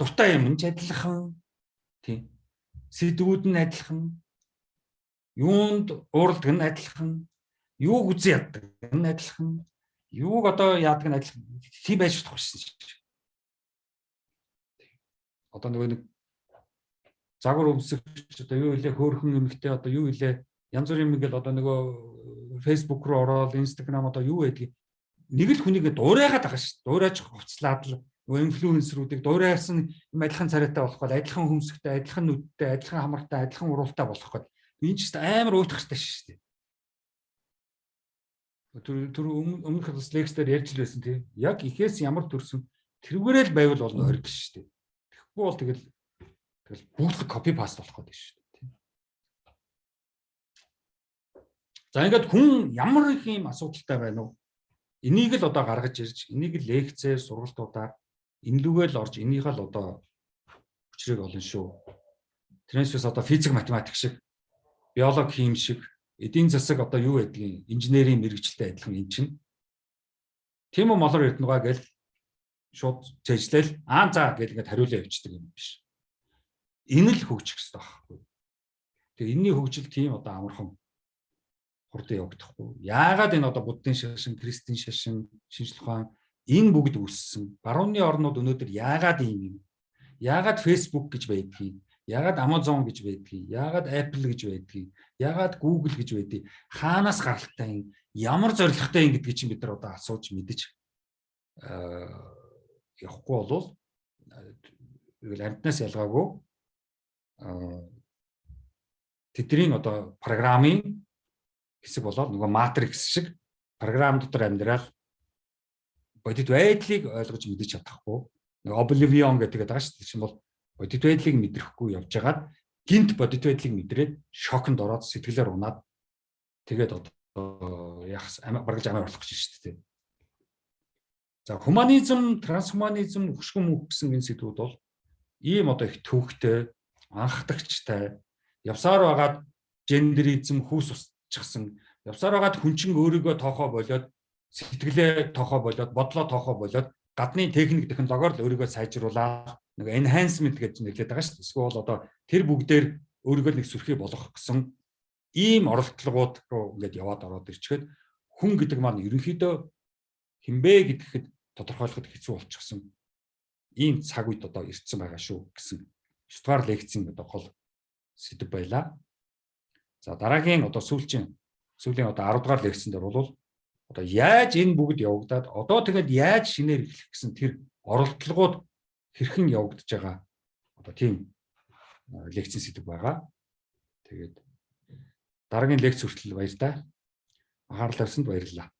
Speaker 1: дуртай юм нь ч адилхан, тийм. Сэдвүүд нь адилхан, юунд уурладаг нь адилхан, юуг үзэн яддаг нь адилхан, юуг одоо яадаг нь адилхан. Тийм байж чадах шин. Одоо нэг загвар өмсөгч одоо юу илээ хөөрхөн эмэгтэй одоо юу илээ янз бүрийн юм ингээл одоо нөгөө Facebook руу ороод Instagram одоо юу байдгийг нэг л хүнийг дуурайгаад байгаа шүү. Дуурайж хувцлаад л нөгөө инфлюенсерүүдийг дуурайсан юм адилхан царайтай болохгүй, адилхан хөмсгтэй, адилхан нүдтэй, адилхан хамартай, адилхан уралтай болохгүй. Энэ ч амар уйтах хэрэгтэй шүү дээ. Тэр өмнөх лекцээр ярьж л байсан тийм. Яг ихээс ямар төрсөн тэрүүгээрээ л байвал болно ориг шүү дээ. Тэгэхгүй бол тэгэл бүгд копи паст болох гэдэг шүү дээ. За ингээд хүн ямар их юм асуудалтай байна уу? Энийг л одоо гаргаж ирж, энийг л лекцээр, сургалтуудаар энлүүгээ л орж, энийх л одоо хүчрэг олно шүү. Тэрнээс бас одоо физик, математик шиг, биологи, хим шиг, эдийн засаг одоо юу байдгийг, инженерийн мэргэжилтэй адилхан эн чинь. Тийм үү молор эрдэнэгаа гэл шууд цэжлэл за гэл ингээд хариулаа явчихдаг юм биш. Энэ л хөгжих хэрэгтэй байхгүй. Тэгээ энэний хөгжил тийм одоо амархан хурдан явагдахгүй. Яагаад энэ одоо буддын шашин, христийн шашин, шинжлэх ухаан энэ бүгд үүссэн. Барууны орнууд өнөөдөр яагаад ийм юм? Яагаад Facebook гэж байдгийг? Яагаад Amazon гэж байдгийг, яагаад Apple гэж байдгийг, яагаад Google гэж байдгийг, хаанаас гаралтай юм, ямар зорилготой юм гэдгийг чинь бид нар одоо асууж мэдэж явахгүй болвол амьтнаас ялгаагүй тэдний одоо програмын хэсэг болоод нөгөө матрикс шиг програм дотор амьдрал бодит байдлыг ойлгож мэдэж чадахгүй. Нөгөө oblivion гэдэг байгаа шүү дээ. Тийм бол бодит байдлыг мэдрэхгүй явж байгаад гинт бодит байдлыг мэдрээд шоконд ороод сэтгэлээр унаад тэгээд одоо яах баргалж амиа орлох гэж шүү дээ. За гуманизм, трансгуманизм, хөшгөн мөнх гэсэн энэ сэдвүүд бол ийм одоо их төвхтэй, анхдагчтай, явсаар байгаад гендеризм хүүс усчихсан, явсаар байгаад хүн чинь өөрийгөө тоохоо болоод сэтгэлээ тоохоо болоод бодлоо тоохоо болоод гадны техник технологиор л өөрийгөө сайжруулаад нэг enhancement гэж нэрлэдэг байгаа шүү дээ. Эсвэл одоо тэр бүгдээр өөрийгөө нэг сүрхий болгох гэсэн ийм оролдлогууд руу ингээд яваад ороод ирчихэд хүн гэдэг маань ерөнхийдөө хинбэ гэхэд тодорхойлоход хэцүү болчихсон. Ийм цаг үед одоо ирсэн байгаа шүү гэсэн 9 дугаар лекцийн одоо гол сэдв байлаа. За дараагийн одоо сүүлийн одоо 10 дугаар лекцэн дээр бол одоо яаж энэ бүгд явагдаад одоо тэгээд яаж шинээр эхлэх гэсэн тэр оролдлогууд хэрхэн явагдаж байгаа одоо тийм лекцийн сэдв байгаа. Тэгээд дараагийн лекц хүртэл баяр та. Анхаарал тавьсанд баярлалаа.